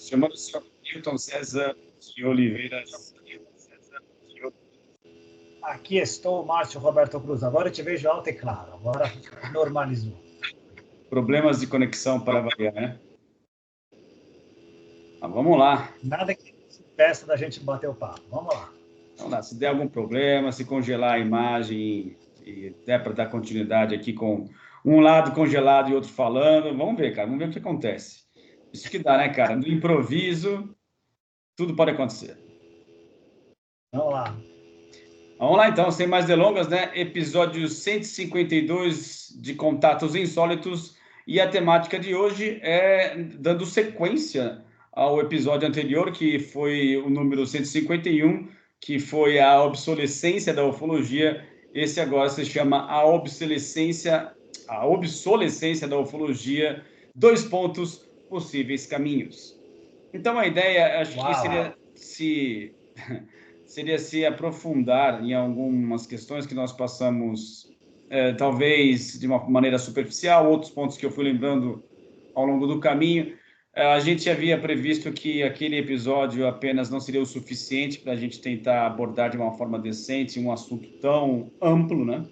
Chamando o senhor Milton César de Oliveira. Aqui estou, Márcio Roberto Cruz. Agora eu te vejo alto e claro. Agora normalizou. Problemas de conexão para variar, né? Mas vamos lá. Nada que peça da gente bater o papo. Vamos lá. Vamos lá. Se der algum problema, se congelar a imagem e der para dar continuidade aqui com um lado congelado e outro falando, vamos ver, cara. Vamos ver o que acontece. Isso que dá, né, cara? No improviso, tudo pode acontecer. Vamos lá. Vamos lá, então, sem mais delongas, né? Episódio 152 de Contatos Insólitos. E a temática de hoje é dando sequência ao episódio anterior, que foi o número 151, que foi a obsolescência da ufologia. Esse agora se chama a obsolescência da ufologia, 2 pontos, possíveis caminhos. Então, a ideia, acho que seria se aprofundar em algumas questões que nós passamos, talvez de uma maneira superficial, outros pontos que eu fui lembrando ao longo do caminho. A gente havia previsto que aquele episódio apenas não seria o suficiente para a gente tentar abordar de uma forma decente um assunto tão amplo, né?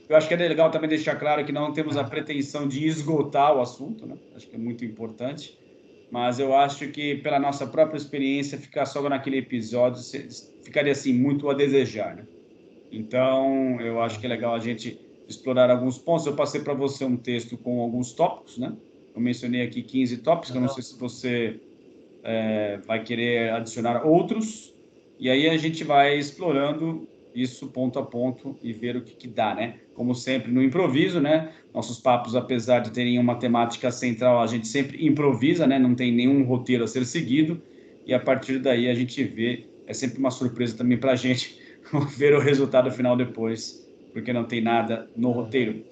Eu acho que é legal também deixar claro que não temos a pretensão de esgotar o assunto, né? Acho que é muito importante. Mas eu acho que, pela nossa própria experiência, ficar só naquele episódio ficaria, assim, muito a desejar, né? Então, eu acho que é legal a gente explorar alguns pontos. Eu passei para você um texto com alguns tópicos, né? Eu mencionei aqui 15 tópicos, eu não sei se você vai querer adicionar outros. E aí a gente vai explorando isso ponto a ponto e ver o que dá, né? Como sempre, no improviso, né? Nossos papos, apesar de terem uma temática central, a gente sempre improvisa, né? Não tem nenhum roteiro a ser seguido. E a partir daí a gente vê, é sempre uma surpresa também para a gente ver o resultado final depois, porque não tem nada no roteiro.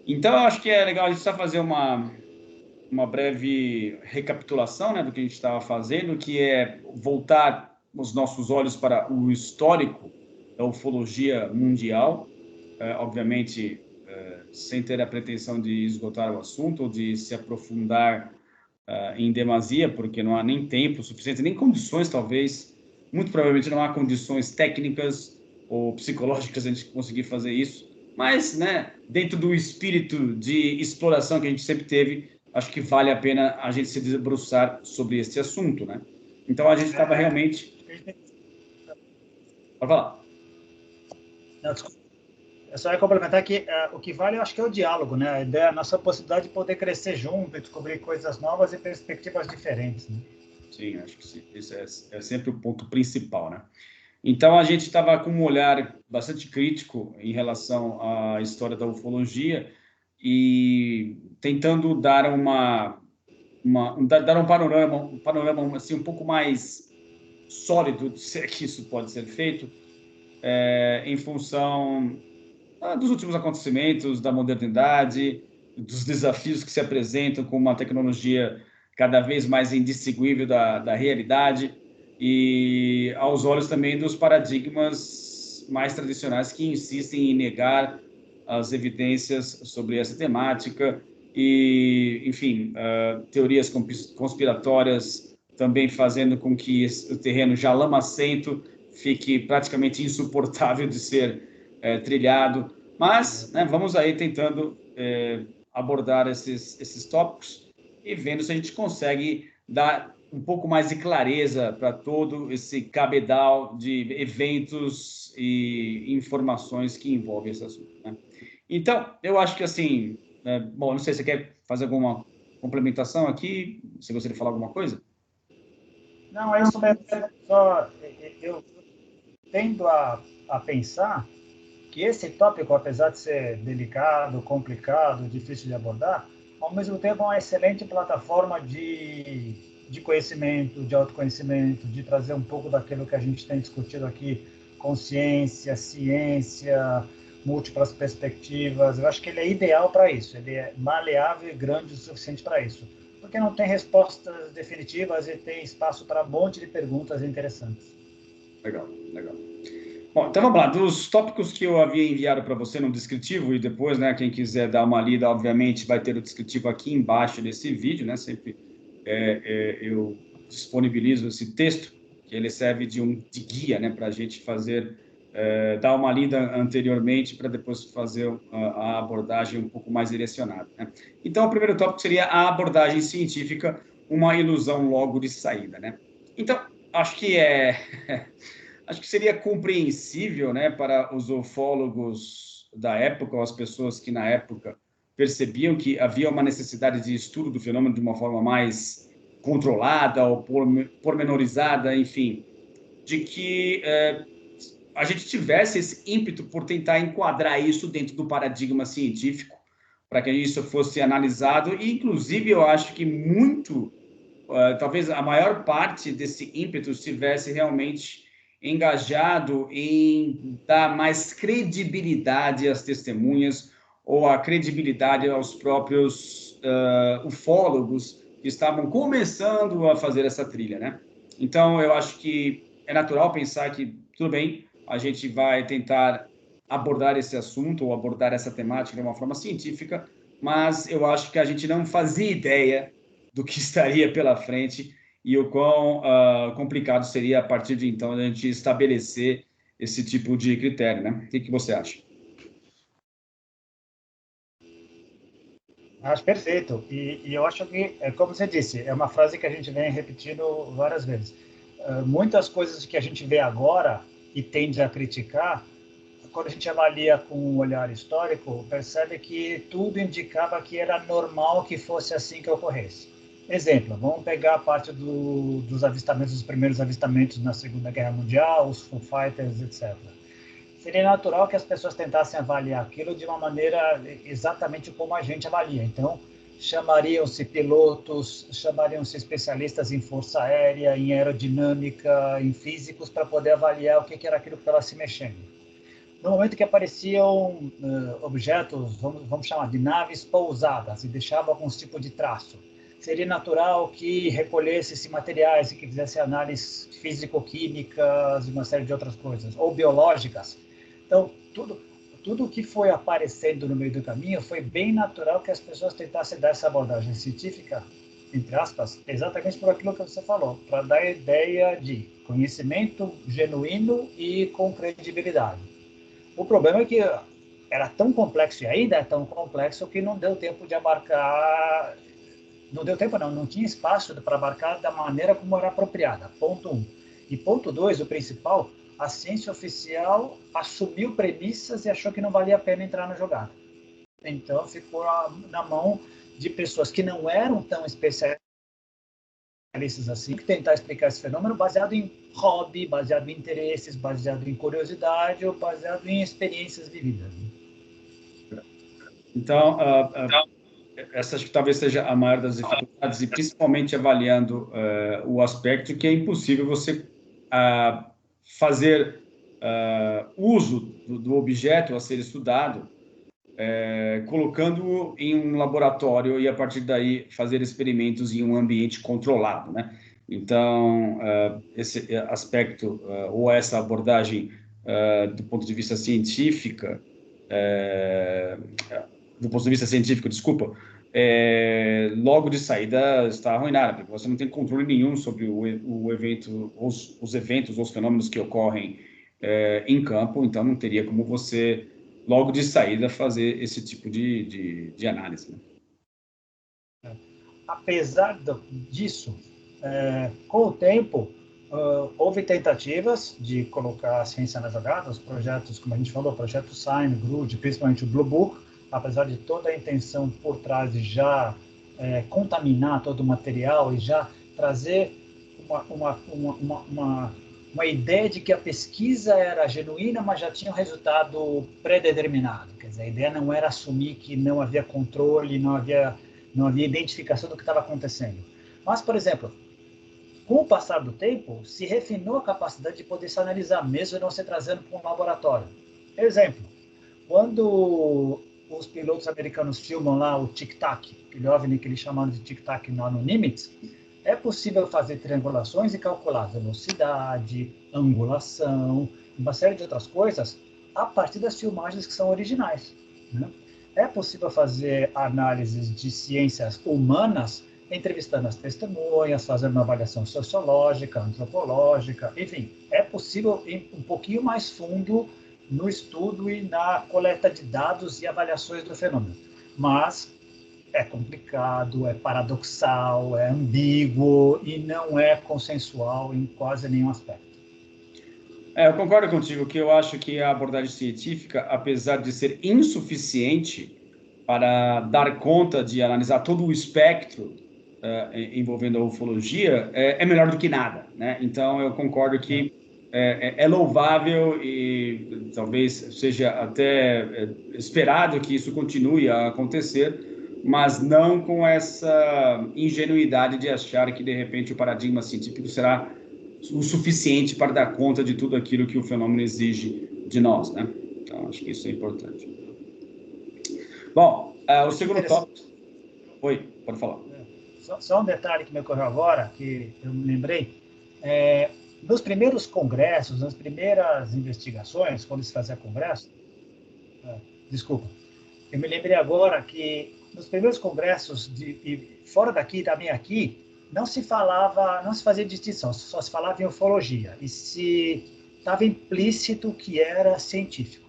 Então, eu acho que é legal a gente só fazer uma breve recapitulação, né, do que a gente estava fazendo, que é voltar os nossos olhos para o histórico da ufologia mundial, obviamente sem ter a pretensão de esgotar o assunto ou de se aprofundar em demasia, porque não há nem tempo suficiente, nem condições, talvez, muito provavelmente não há condições técnicas ou psicológicas a gente conseguir fazer isso, mas, né, dentro do espírito de exploração que a gente sempre teve, acho que vale a pena a gente se debruçar sobre esse assunto, né? Então, a gente estava realmente... Pode falar. Não, desculpa. Eu só ia complementar que o que vale, eu acho que é o diálogo, né? A ideia, a nossa possibilidade de poder crescer junto e descobrir coisas novas e perspectivas diferentes, né? Sim, acho que sim. Isso é sempre o ponto principal, né? Então, a gente estava com um olhar bastante crítico em relação à história da ufologia e tentando dar dar um panorama assim, um pouco mais sólido, se é que isso pode ser feito, em função dos últimos acontecimentos, da modernidade, dos desafios que se apresentam com uma tecnologia cada vez mais indistinguível da realidade e aos olhos também dos paradigmas mais tradicionais que insistem em negar as evidências sobre essa temática e, enfim, teorias conspiratórias também fazendo com que o terreno já lamacento fique praticamente insuportável de ser trilhado. Mas, né, vamos aí tentando abordar esses tópicos e vendo se a gente consegue dar um pouco mais de clareza para todo esse cabedal de eventos e informações que envolvem esse assunto, né? Então, eu acho que assim, bom, não sei se você quer fazer alguma complementação aqui, se você quer falar alguma coisa. Não, é isso mesmo. Só eu tendo a pensar que esse tópico, apesar de ser delicado, complicado, difícil de abordar, ao mesmo tempo é uma excelente plataforma de conhecimento, de autoconhecimento, de trazer um pouco daquilo que a gente tem discutido aqui, consciência, ciência, múltiplas perspectivas. Eu acho que ele é ideal para isso, ele é maleável e grande o suficiente para isso, porque não tem respostas definitivas e tem espaço para um monte de perguntas interessantes. Legal, legal. Bom, então vamos lá, dos tópicos que eu havia enviado para você no descritivo e depois, né, quem quiser dar uma lida, obviamente vai ter o descritivo aqui embaixo desse vídeo, né, sempre eu disponibilizo esse texto, que ele serve de guia, né, para a gente fazer, dar uma lida anteriormente para depois fazer a abordagem um pouco mais direcionada, né? Então, o primeiro tópico seria a abordagem científica, uma ilusão logo de saída, né? Então, acho que acho que seria compreensível, né, para os ufólogos da época, ou as pessoas que na época percebiam que havia uma necessidade de estudo do fenômeno de uma forma mais controlada ou pormenorizada, enfim, de que a gente tivesse esse ímpeto por tentar enquadrar isso dentro do paradigma científico, para que isso fosse analisado, e inclusive eu acho que talvez a maior parte desse ímpeto estivesse realmente engajado em dar mais credibilidade às testemunhas ou a credibilidade aos próprios ufólogos que estavam começando a fazer essa trilha, né? Então, eu acho que é natural pensar que, tudo bem, a gente vai tentar abordar esse assunto ou abordar essa temática de uma forma científica, mas eu acho que a gente não fazia ideia do que estaria pela frente e o quão complicado seria, a partir de então, a gente estabelecer esse tipo de critério, né? O que você acha? Acho perfeito. E eu acho que, como você disse, é uma frase que a gente vem repetindo várias vezes. Muitas coisas que a gente vê agora e tende a criticar, quando a gente avalia com um olhar histórico, percebe que tudo indicava que era normal que fosse assim que ocorresse. Exemplo, vamos pegar a parte dos avistamentos, dos primeiros avistamentos na Segunda Guerra Mundial, os Foo Fighters, etc. Seria natural que as pessoas tentassem avaliar aquilo de uma maneira exatamente como a gente avalia. Então, chamariam-se pilotos, chamariam-se especialistas em força aérea, em aerodinâmica, em físicos, para poder avaliar o que era aquilo que estava se mexendo. No momento que apareciam objetos, vamos chamar de naves pousadas, e deixavam alguns tipos de traço, seria natural que recolhesse esses materiais e que fizesse análises físico-químicas e uma série de outras coisas, ou biológicas. Então, tudo que foi aparecendo no meio do caminho foi bem natural que as pessoas tentassem dar essa abordagem científica, entre aspas, exatamente por aquilo que você falou, para dar a ideia de conhecimento genuíno e com credibilidade. O problema é que era tão complexo e ainda é tão complexo que não deu tempo de abarcar. Não deu tempo, não tinha espaço para abarcar da maneira como era apropriada. Ponto 1. E ponto 2, o principal, a ciência oficial assumiu premissas e achou que não valia a pena entrar na jogada. Então ficou na mão de pessoas que não eram tão especialistas assim, que tentar explicar esse fenômeno baseado em hobby, baseado em interesses, baseado em curiosidade ou baseado em experiências vividas. Então, essa acho que talvez seja a maior das dificuldades, e principalmente avaliando o aspecto que é impossível você fazer uso do objeto a ser estudado, colocando-o em um laboratório e, a partir daí, fazer experimentos em um ambiente controlado, né? Então, esse aspecto, ou essa abordagem do ponto de vista científica, desculpa, logo de saída está arruinada, porque você não tem controle nenhum sobre o evento, os eventos, os fenômenos que ocorrem em campo, então não teria como você, logo de saída, fazer esse tipo de análise, né? Apesar disso, com o tempo, houve tentativas de colocar a ciência na jogada, os projetos, como a gente falou, o projeto Sign, Groot, principalmente o Blue Book, apesar de toda a intenção por trás de já contaminar todo o material e já trazer uma ideia de que a pesquisa era genuína, mas já tinha um resultado pré-determinado. Quer dizer, a ideia não era assumir que não havia controle, não havia identificação do que estava acontecendo. Mas, por exemplo, com o passar do tempo, se refinou a capacidade de poder se analisar mesmo e não ser trazendo para um laboratório. Exemplo, quando os pilotos americanos filmam lá o tic-tac, aquele OVNI que eles chamaram de tic-tac no Limits, é possível fazer triangulações e calcular velocidade, angulação, uma série de outras coisas a partir das filmagens que são originais, né? É possível fazer análises de ciências humanas entrevistando as testemunhas, fazendo uma avaliação sociológica, antropológica, enfim, é possível ir um pouquinho mais fundo no estudo e na coleta de dados e avaliações do fenômeno. Mas é complicado, é paradoxal, é ambíguo e não é consensual em quase nenhum aspecto. Eu concordo contigo que eu acho que a abordagem científica, apesar de ser insuficiente para dar conta de analisar todo o espectro envolvendo a ufologia, é melhor do que nada, né? Então, eu concordo que é louvável e talvez seja até esperado que isso continue a acontecer, mas não com essa ingenuidade de achar que, de repente, o paradigma científico será o suficiente para dar conta de tudo aquilo que o fenômeno exige de nós, né? Então, acho que isso é importante. Bom, o segundo tópico... Oi, pode falar. Só um detalhe que me ocorreu agora, que eu me lembrei. Nos primeiros congressos, nas primeiras investigações, quando se fazia congresso... Desculpa. Eu me lembrei agora que nos primeiros congressos, fora daqui, também aqui, não se fazia distinção, só se falava em ufologia. E se estava implícito que era científico.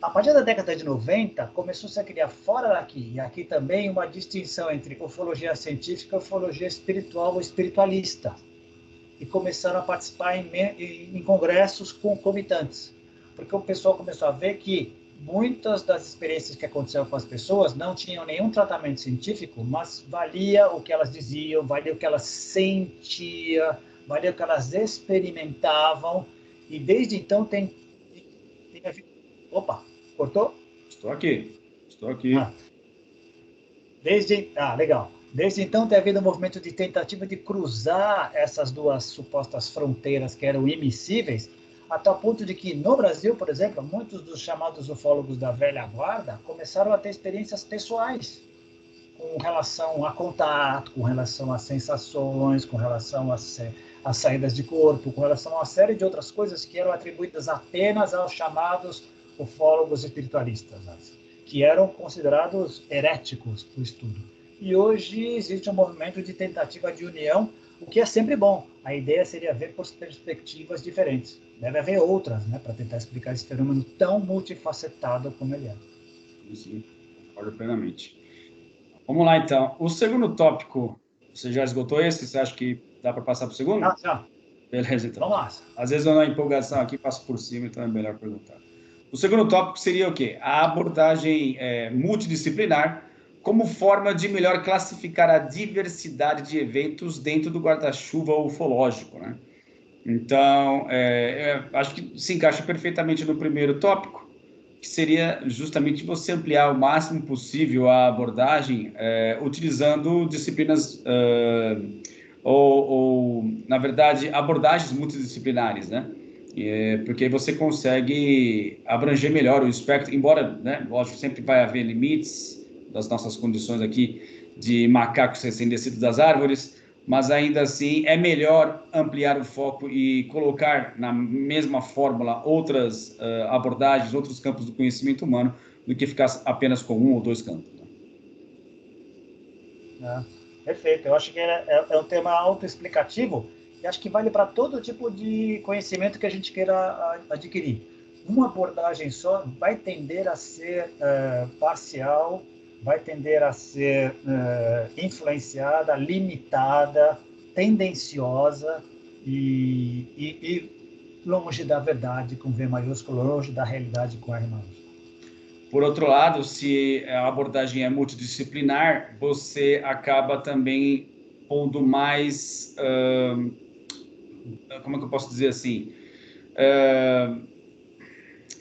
A partir da década de 90, começou-se a criar fora daqui, e aqui também, uma distinção entre ufologia científica e ufologia espiritual ou espiritualista. E começaram a participar em congressos concomitantes. Porque o pessoal começou a ver que muitas das experiências que aconteceram com as pessoas não tinham nenhum tratamento científico, mas valia o que elas diziam, valia o que elas sentiam, valia o que elas experimentavam. E desde então tem havido... Opa, cortou? Estou aqui. Legal. Desde então tem havido um movimento de tentativa de cruzar essas duas supostas fronteiras que eram imissíveis, a tal ponto de que, no Brasil, por exemplo, muitos dos chamados ufólogos da velha guarda começaram a ter experiências pessoais com relação a contato, com relação a sensações, com relação a saídas de corpo, com relação a uma série de outras coisas que eram atribuídas apenas aos chamados ufólogos espiritualistas, que eram considerados heréticos do estudo. E hoje existe um movimento de tentativa de união, o que é sempre bom. A ideia seria ver por perspectivas diferentes. Deve haver outras, né, para tentar explicar esse fenômeno tão multifacetado como ele é. Sim, concordo plenamente. Vamos lá, então. O segundo tópico, você já esgotou esse? Você acha que dá para passar para o segundo? Já. Beleza, então. Vamos lá. Às vezes eu na empolgação aqui passo por cima, então é melhor perguntar. O segundo tópico seria o quê? A abordagem multidisciplinar como forma de melhor classificar a diversidade de eventos dentro do guarda-chuva ufológico, né? Então, acho que se encaixa perfeitamente no primeiro tópico, que seria justamente você ampliar o máximo possível a abordagem utilizando disciplinas na verdade, abordagens multidisciplinares, né? Porque aí você consegue abranger melhor o espectro, embora, né, lógico, sempre vai haver limites das nossas condições aqui de macacos recém-descidos das árvores, mas ainda assim é melhor ampliar o foco e colocar na mesma fórmula outras abordagens, outros campos do conhecimento humano, do que ficar apenas com um ou dois campos. Perfeito. Eu acho que é um tema autoexplicativo e acho que vale para todo tipo de conhecimento que a gente queira adquirir. Uma abordagem só vai tender a ser parcial, vai tender a ser influenciada, limitada, tendenciosa e longe da verdade com V maiúsculo, longe da realidade com R maiúsculo. Por outro lado, se a abordagem é multidisciplinar, você acaba também pondo mais, como é que eu posso dizer assim,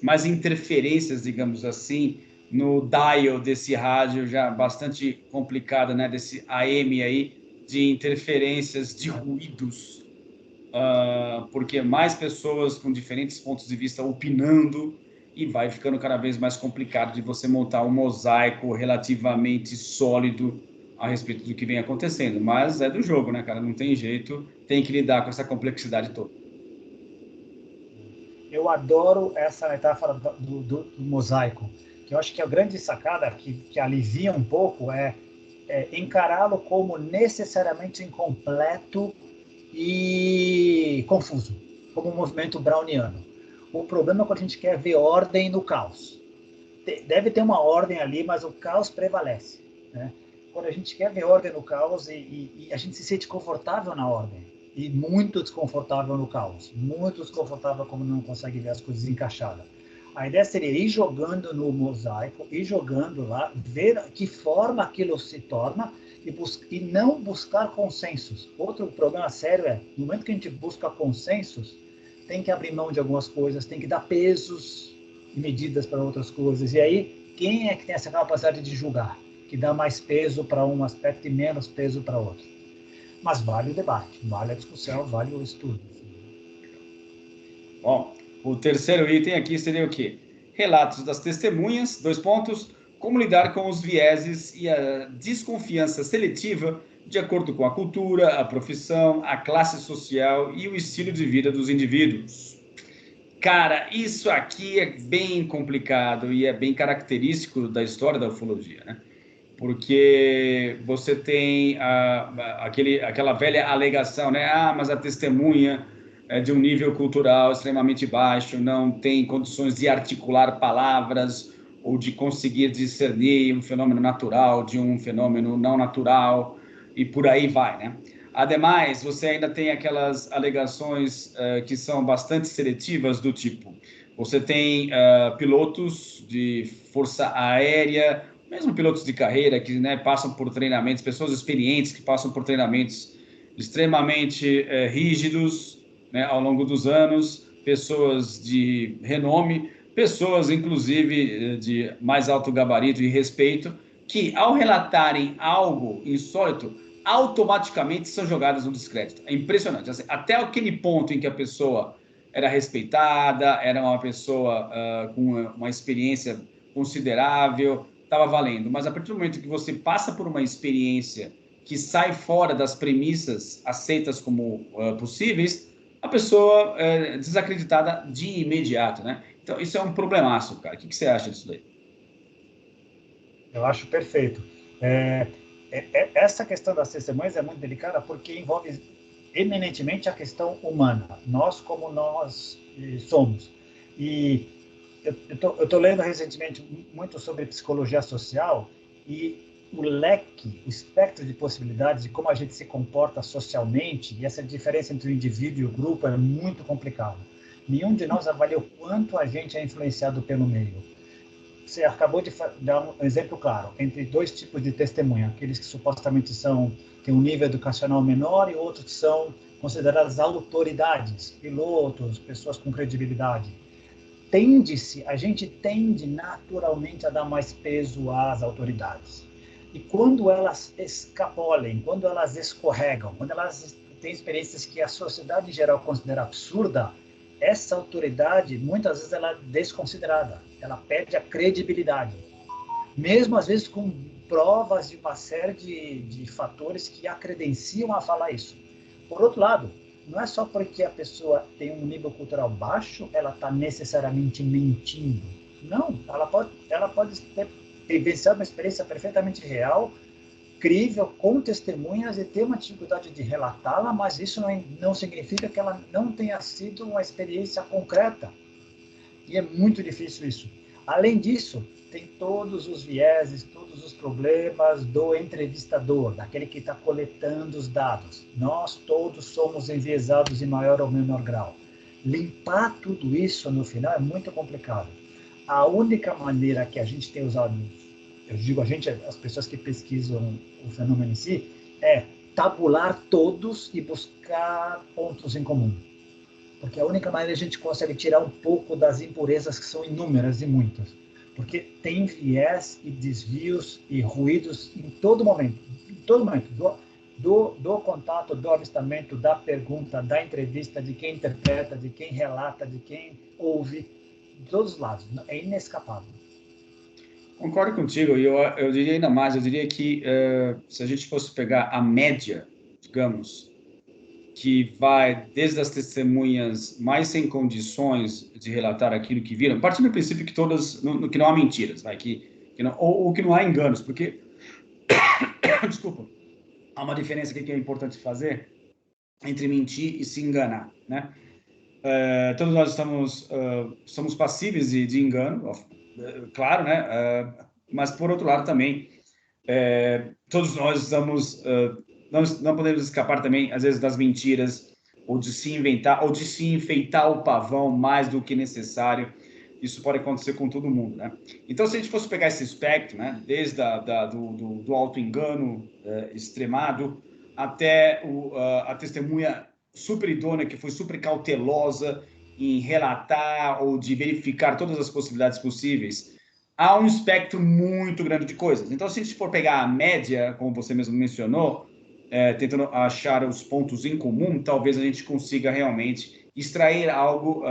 mais interferências, digamos assim, no dial desse rádio já bastante complicado, né, desse AM aí, de interferências de ruídos, porque mais pessoas com diferentes pontos de vista opinando, e vai ficando cada vez mais complicado de você montar um mosaico relativamente sólido a respeito do que vem acontecendo. Mas é do jogo, né, cara? Não tem jeito, tem que lidar com essa complexidade toda. Eu adoro essa metáfora do mosaico, que eu acho que a grande sacada que alivia um pouco encará-lo como necessariamente incompleto e confuso, como um movimento browniano. O problema é quando a gente quer ver ordem no caos. Deve ter uma ordem ali, mas o caos prevalece, né? Quando a gente quer ver ordem no caos e a gente se sente confortável na ordem e muito desconfortável no caos, muito desconfortável como não consegue ver as coisas encaixadas. A ideia seria ir jogando no mosaico, ir jogando lá, ver que forma aquilo se torna e não buscar consensos. Outro problema sério é, no momento que a gente busca consensos, tem que abrir mão de algumas coisas, tem que dar pesos e medidas para outras coisas. E aí, quem é que tem essa capacidade de julgar? Que dá mais peso para um aspecto e menos peso para outro. Mas vale o debate, vale a discussão, vale o estudo. Bom, o terceiro item aqui seria o quê? Relatos das testemunhas, 2 pontos, como lidar com os vieses e a desconfiança seletiva de acordo com a cultura, a profissão, a classe social e o estilo de vida dos indivíduos. Cara, isso aqui é bem complicado e é bem característico da história da ufologia, né? Porque você tem aquela velha alegação, né? Ah, mas a testemunha é de um nível cultural extremamente baixo, não tem condições de articular palavras ou de conseguir discernir um fenômeno natural de um fenômeno não natural, e por aí vai, né? Ademais, você ainda tem aquelas alegações que são bastante seletivas, do tipo, você tem pilotos de força aérea, mesmo pilotos de carreira que, né, passam por treinamentos, pessoas experientes que passam por treinamentos extremamente rígidos, né, ao longo dos anos, pessoas de renome, pessoas, inclusive, de mais alto gabarito e respeito, que, ao relatarem algo insólito, automaticamente são jogadas no descrédito. É impressionante. Assim, até aquele ponto em que a pessoa era respeitada, era uma pessoa com uma experiência considerável, estava valendo. Mas a partir do momento que você passa por uma experiência que sai fora das premissas aceitas como possíveis, a pessoa é desacreditada de imediato, né? Então, isso é um problemaço, cara. O que você acha disso daí? Eu acho perfeito. Essa questão das testemunhas é muito delicada porque envolve eminentemente a questão humana, nós como nós somos. E eu estou lendo recentemente muito sobre psicologia social e o leque, o espectro de possibilidades de como a gente se comporta socialmente e essa diferença entre o indivíduo e o grupo é muito complicado. Nenhum de nós avalia o quanto a gente é influenciado pelo meio. Você acabou de dar um exemplo claro entre 2 tipos de testemunha, aqueles que supostamente têm um nível educacional menor e outros que são consideradas autoridades, pilotos, pessoas com credibilidade. A gente tende naturalmente a dar mais peso às autoridades. E quando elas escapolem, quando elas escorregam, quando elas têm experiências que a sociedade em geral considera absurda, essa autoridade, muitas vezes, ela é desconsiderada. Ela perde a credibilidade. Mesmo, às vezes, com provas de uma série de fatores que a credenciam a falar isso. Por outro lado, não é só porque a pessoa tem um nível cultural baixo, ela está necessariamente mentindo. Não, ela pode ter vivenciado uma experiência perfeitamente real, crível, com testemunhas e ter uma dificuldade de relatá-la, mas isso não significa que ela não tenha sido uma experiência concreta. E é muito difícil isso. Além disso, tem todos os vieses, todos os problemas do entrevistador, daquele que está coletando os dados. Nós todos somos enviesados em maior ou menor grau. Limpar tudo isso no final é muito complicado. A única maneira que a gente tem usado, eu digo a gente, as pessoas que pesquisam o fenômeno em si, é tabular todos e buscar pontos em comum. Porque a única maneira a gente consegue tirar um pouco das impurezas que são inúmeras e muitas. Porque tem viés e desvios e ruídos em todo momento. Em todo momento. Do contato, do avistamento, da pergunta, da entrevista, de quem interpreta, de quem relata, de quem ouve, de todos os lados. É inescapável. Concordo contigo, e eu diria ainda mais, eu diria que se a gente fosse pegar a média, digamos, que vai desde as testemunhas mais sem condições de relatar aquilo que viram, partindo do princípio que todas, que não há mentiras, vai, que não, ou que não há enganos, porque desculpa, há uma diferença aqui que é importante fazer entre mentir e se enganar, né? Todos nós somos passíveis de engano, claro, né? Mas, por outro lado, também, todos nós não podemos escapar também, às vezes, das mentiras, ou de se inventar, ou de se enfeitar o pavão mais do que necessário. Isso pode acontecer com todo mundo, né? Então, se a gente fosse pegar esse espectro, né? Desde do auto-engano extremado até a testemunha super idônea, que foi super cautelosa em relatar ou de verificar todas as possibilidades possíveis, há um espectro muito grande de coisas. Então, se a gente for pegar a média, como você mesmo mencionou, tentando achar os pontos em comum, talvez a gente consiga realmente extrair algo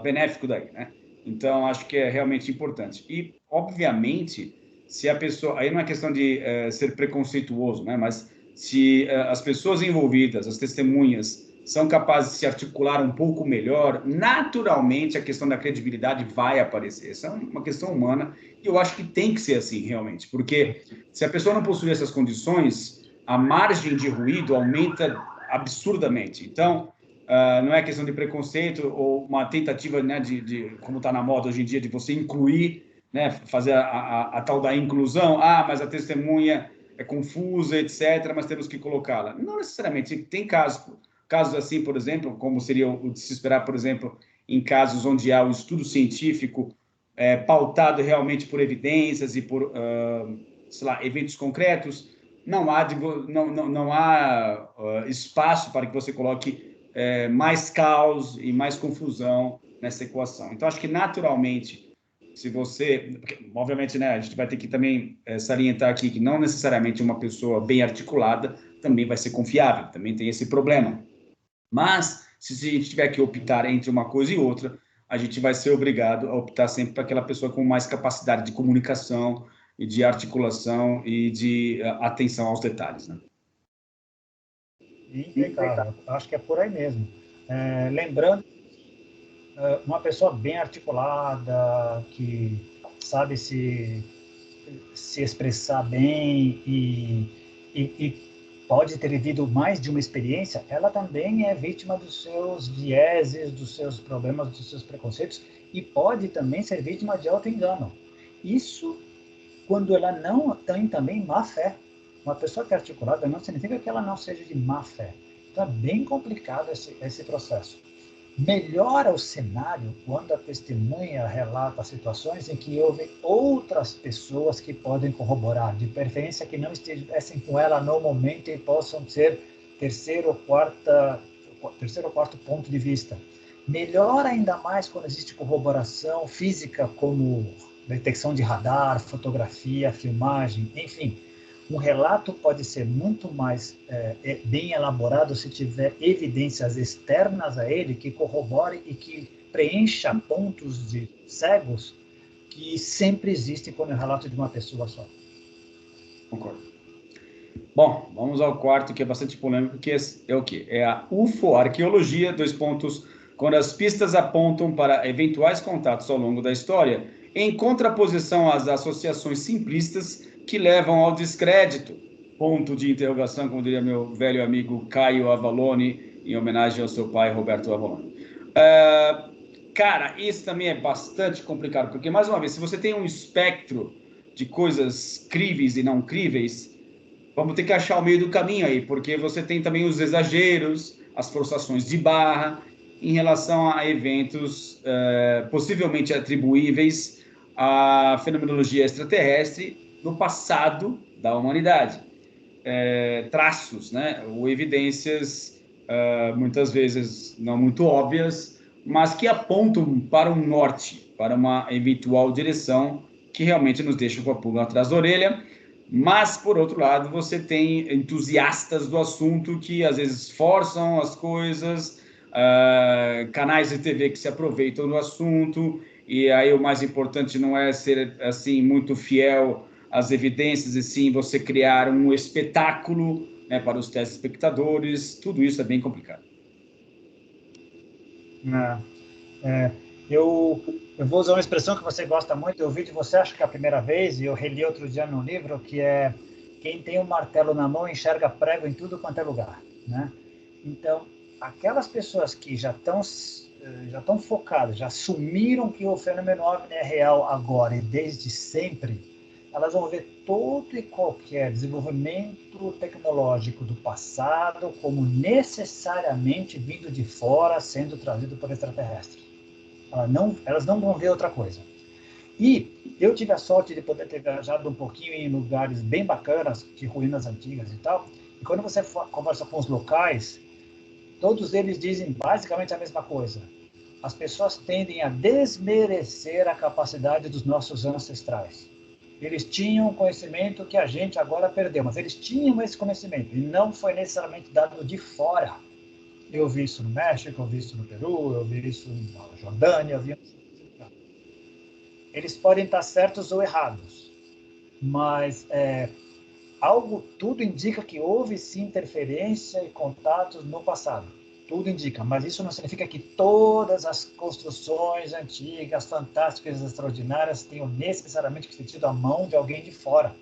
benéfico daí, né? Então, acho que é realmente importante. E, obviamente, se a pessoa... Aí não é questão de ser preconceituoso, né? Mas se as pessoas envolvidas, as testemunhas, são capazes de se articular um pouco melhor, naturalmente a questão da credibilidade vai aparecer. Essa é uma questão humana e eu acho que tem que ser assim, realmente. Porque se a pessoa não possui essas condições, a margem de ruído aumenta absurdamente. Então, não é questão de preconceito ou uma tentativa, né, como está na moda hoje em dia, de você incluir, né, fazer a tal da inclusão. Mas a testemunha é confusa, etc., mas temos que colocá-la. Não necessariamente. Tem casos assim, por exemplo, como seria o de se esperar, por exemplo, em casos onde há o estudo científico pautado realmente por evidências e por, sei lá, eventos concretos, não há espaço para que você coloque mais caos e mais confusão nessa equação. Então, acho que naturalmente, se você... Porque, obviamente, né, a gente vai ter que também salientar aqui que não necessariamente uma pessoa bem articulada também vai ser confiável, também tem esse problema. Mas, se a gente tiver que optar entre uma coisa e outra, a gente vai ser obrigado a optar sempre para aquela pessoa com mais capacidade de comunicação e de articulação e de atenção aos detalhes, né? Impecável. Acho que é por aí mesmo. Lembrando, uma pessoa bem articulada, que sabe se expressar bem e pode ter vivido mais de uma experiência, ela também é vítima dos seus vieses, dos seus problemas, dos seus preconceitos e pode também ser vítima de auto-engano. Isso quando ela não tem também má fé. Uma pessoa que é articulada não significa que ela não seja de má fé. Então é bem complicado esse processo. Melhora o cenário quando a testemunha relata situações em que houve outras pessoas que podem corroborar, de preferência que não estivessem com ela no momento e possam ser terceiro ou quarto ponto de vista. Melhora ainda mais quando existe corroboração física, como detecção de radar, fotografia, filmagem, enfim. Um relato pode ser muito mais bem elaborado se tiver evidências externas a ele que corroborem e que preencha pontos de cegos que sempre existem quando é um relato de uma pessoa só. Concordo. Bom, vamos ao quarto, que é bastante polêmico, que é o quê? É a UFO-arqueologia, quando as pistas apontam para eventuais contatos ao longo da história, em contraposição às associações simplistas que levam ao descrédito. Ponto de interrogação, como diria meu velho amigo Caio Avalone, em homenagem ao seu pai, Roberto Avalone. Cara, isso também é bastante complicado, porque, mais uma vez, se você tem um espectro de coisas críveis e não críveis, vamos ter que achar o meio do caminho aí, porque você tem também os exageros, as forçações de barra, em relação a eventos possivelmente atribuíveis à fenomenologia extraterrestre no passado da humanidade. Traços, né, ou evidências muitas vezes não muito óbvias, mas que apontam para um norte, para uma eventual direção que realmente nos deixa com a pulga atrás da orelha. Mas, por outro lado, você tem entusiastas do assunto que às vezes forçam as coisas, canais de TV que se aproveitam do assunto, e aí o mais importante não é ser assim muito fiel às evidências, e sim você criar um espetáculo, né, para os telespectadores. Tudo isso é bem complicado. Eu vou usar uma expressão que você gosta muito, eu ouvi de você, acho que é a primeira vez, e eu reli outro dia no livro, que é quem tem um martelo na mão enxerga prego em tudo quanto é lugar, né? Então, aquelas pessoas que já estão focadas, já assumiram que o fenômeno OVNI é real agora e desde sempre, elas vão ver todo e qualquer desenvolvimento tecnológico do passado como necessariamente vindo de fora, sendo trazido por extraterrestres. Elas não vão ver outra coisa. E eu tive a sorte de poder ter viajado um pouquinho em lugares bem bacanas, de ruínas antigas e tal. E quando você conversa com os locais, todos eles dizem basicamente a mesma coisa. As pessoas tendem a desmerecer a capacidade dos nossos ancestrais. Eles tinham conhecimento que a gente agora perdeu, mas eles tinham esse conhecimento e não foi necessariamente dado de fora. Eu vi isso no México, eu vi isso no Peru, eu vi isso na Jordânia, eu vi isso. Eles podem estar certos ou errados, mas tudo indica que houve sim interferência e contatos no passado. Tudo indica, mas isso não significa que todas as construções antigas, fantásticas, extraordinárias tenham necessariamente sentido a mão de alguém de fora.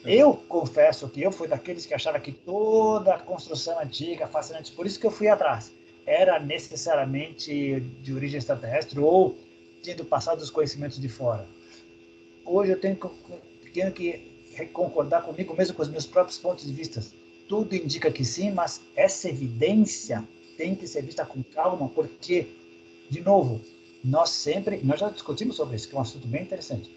Eu confesso que eu fui daqueles que achava que toda a construção antiga, fascinante, por isso que eu fui atrás, era necessariamente de origem extraterrestre ou tendo passado os conhecimentos de fora. Hoje eu tenho que concordar comigo mesmo com os meus próprios pontos de vista. Tudo indica que sim, mas essa evidência tem que ser vista com calma, porque, de novo, nós já discutimos sobre isso, que é um assunto bem interessante.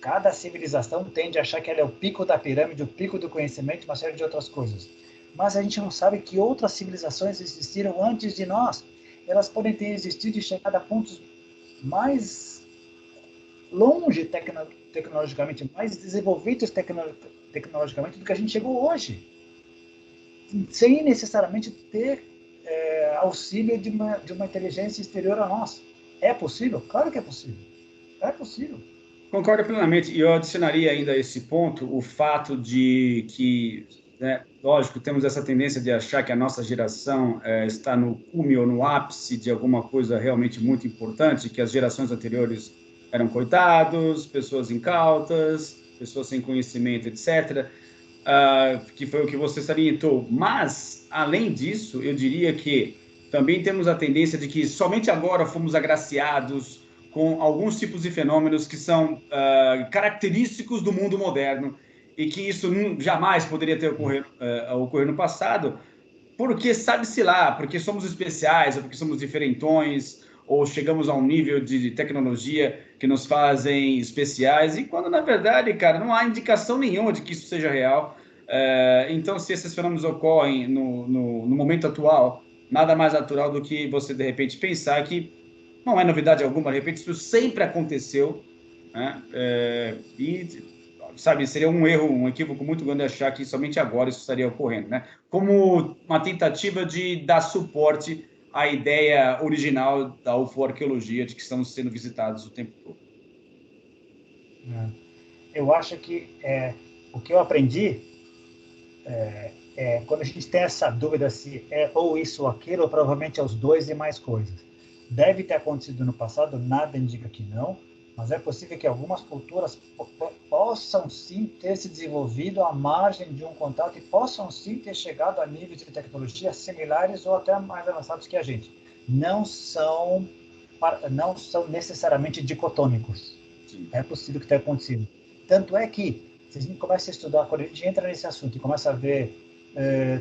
Cada civilização tende a achar que ela é o pico da pirâmide, o pico do conhecimento, uma série de outras coisas. Mas a gente não sabe que outras civilizações existiram antes de nós. Elas podem ter existido e chegado a pontos mais longe tecnologicamente, mais desenvolvidos tecnologicamente do que a gente chegou hoje, sem necessariamente ter auxílio de uma inteligência exterior a nós. É possível? Claro que é possível. É possível. Concordo plenamente. E eu adicionaria ainda a esse ponto o fato de que, né, lógico, temos essa tendência de achar que a nossa geração está no cume ou no ápice de alguma coisa realmente muito importante, que as gerações anteriores eram coitados, pessoas incautas, pessoas sem conhecimento, etc., que foi o que você salientou. Mas, além disso, eu diria que também temos a tendência de que somente agora fomos agraciados com alguns tipos de fenômenos que são característicos do mundo moderno e que isso jamais poderia ter ocorrido no passado, porque sabe-se lá, porque somos especiais, ou porque somos diferentões, ou chegamos a um nível de tecnologia que nos fazem especiais, e quando, na verdade, cara, não há indicação nenhuma de que isso seja real. Então, se esses fenômenos ocorrem no momento atual, nada mais natural do que você, de repente, pensar que não é novidade alguma, de repente isso sempre aconteceu, né? Sabe, seria um erro, um equívoco muito grande achar que somente agora isso estaria ocorrendo, né? Como uma tentativa de dar suporte à ideia original da ufoarqueologia, de que estamos sendo visitados o tempo todo. Eu acho que o que eu aprendi quando a gente tem essa dúvida se é ou isso ou aquilo, provavelmente é os dois e mais coisas. Deve ter acontecido no passado, nada indica que não, mas é possível que algumas culturas possam sim ter se desenvolvido à margem de um contato e possam sim ter chegado a níveis de tecnologia similares ou até mais avançados que a gente. Não são necessariamente dicotômicos. Sim. É possível que tenha acontecido. Tanto é que, se a gente começa a estudar, quando a gente entra nesse assunto e começa a ver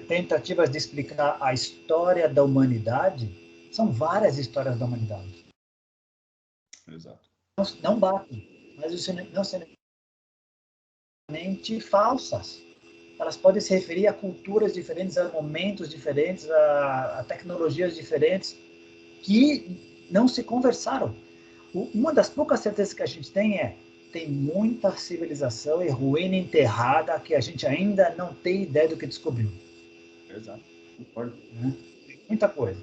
tentativas de explicar a história da humanidade, são várias histórias da humanidade. Exato. Não batem, mas não são necessariamente falsas. Elas podem se referir a culturas diferentes, a momentos diferentes, a tecnologias diferentes que não se conversaram. Uma das poucas certezas que a gente tem muita civilização e ruína enterrada que a gente ainda não tem ideia do que descobriu. Exato, concordo. Tem muita coisa.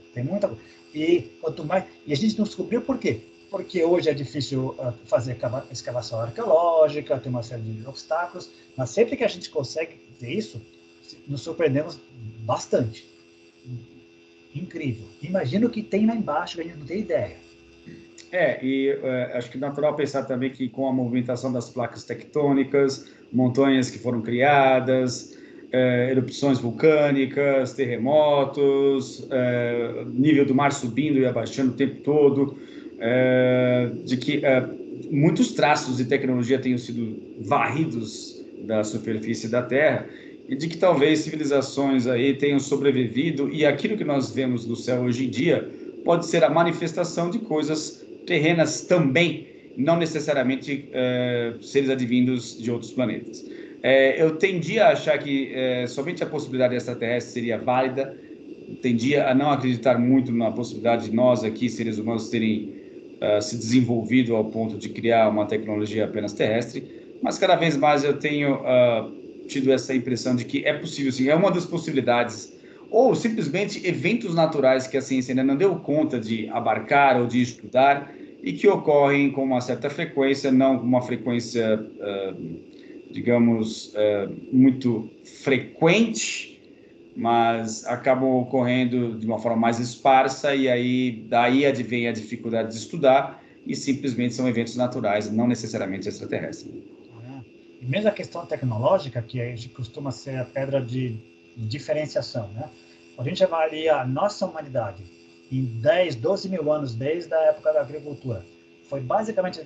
E a gente não descobriu por quê? Porque hoje é difícil fazer escavação arqueológica, tem uma série de obstáculos, mas sempre que a gente consegue ver isso, nos surpreendemos bastante. Incrível. Imagina o que tem lá embaixo, que a gente não tem ideia. Acho que é natural pensar também que com a movimentação das placas tectônicas, montanhas que foram criadas, erupções vulcânicas, terremotos, nível do mar subindo e abaixando o tempo todo, de que muitos traços de tecnologia tenham sido varridos da superfície da Terra e de que talvez civilizações aí tenham sobrevivido e aquilo que nós vemos no céu hoje em dia pode ser a manifestação de coisas terrenas também, não necessariamente seres advindos de outros planetas. Eu tendia a achar que somente a possibilidade extraterrestre seria válida, tendia a não acreditar muito na possibilidade de nós aqui, seres humanos, terem se desenvolvido ao ponto de criar uma tecnologia apenas terrestre, mas cada vez mais eu tenho tido essa impressão de que é possível, sim, é uma das possibilidades, ou simplesmente eventos naturais que a ciência ainda não deu conta de abarcar ou de estudar e que ocorrem com uma certa frequência, não com uma frequência, digamos, muito frequente, mas acabam ocorrendo de uma forma mais esparsa e aí daí advém a dificuldade de estudar e simplesmente são eventos naturais, não necessariamente extraterrestres. E mesmo a questão tecnológica, que costuma ser a pedra de diferenciação, né? A gente avalia a nossa humanidade em 10, 12 mil anos desde a época da agricultura. Foi basicamente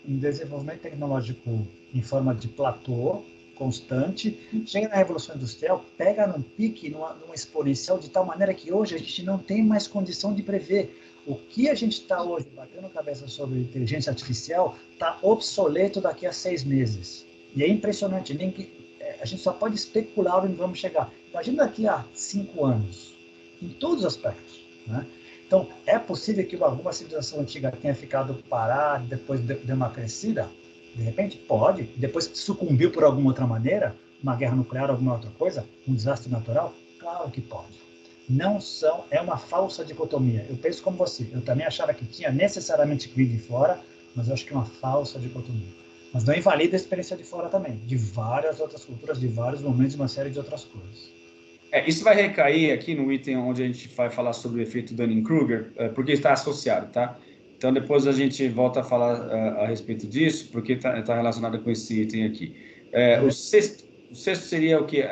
um desenvolvimento tecnológico em forma de platô, constante, chega na Revolução Industrial, pega num pique, numa exponencial, de tal maneira que hoje a gente não tem mais condição de prever. O que a gente está hoje batendo a cabeça sobre inteligência artificial está obsoleto daqui a 6 meses. E é impressionante, a gente só pode especular onde vamos chegar. Imagina daqui a 5 anos, em todos os aspectos, né? Então, é possível que alguma civilização antiga tenha ficado parada, depois de uma crescida? De repente, pode. Depois sucumbiu por alguma outra maneira, uma guerra nuclear, alguma outra coisa, um desastre natural? Claro que pode. Não são, é uma falsa dicotomia. Eu penso como você. Eu também achava que tinha necessariamente que vir de fora, mas eu acho que é uma falsa dicotomia. Mas não invalida a experiência de fora também, de várias outras culturas, de vários momentos, uma série de outras coisas. Isso vai recair aqui no item onde a gente vai falar sobre o efeito Dunning-Kruger, porque está associado, tá? Então, depois a gente volta a falar a respeito disso, porque está relacionado com esse item aqui. O sexto seria o quê?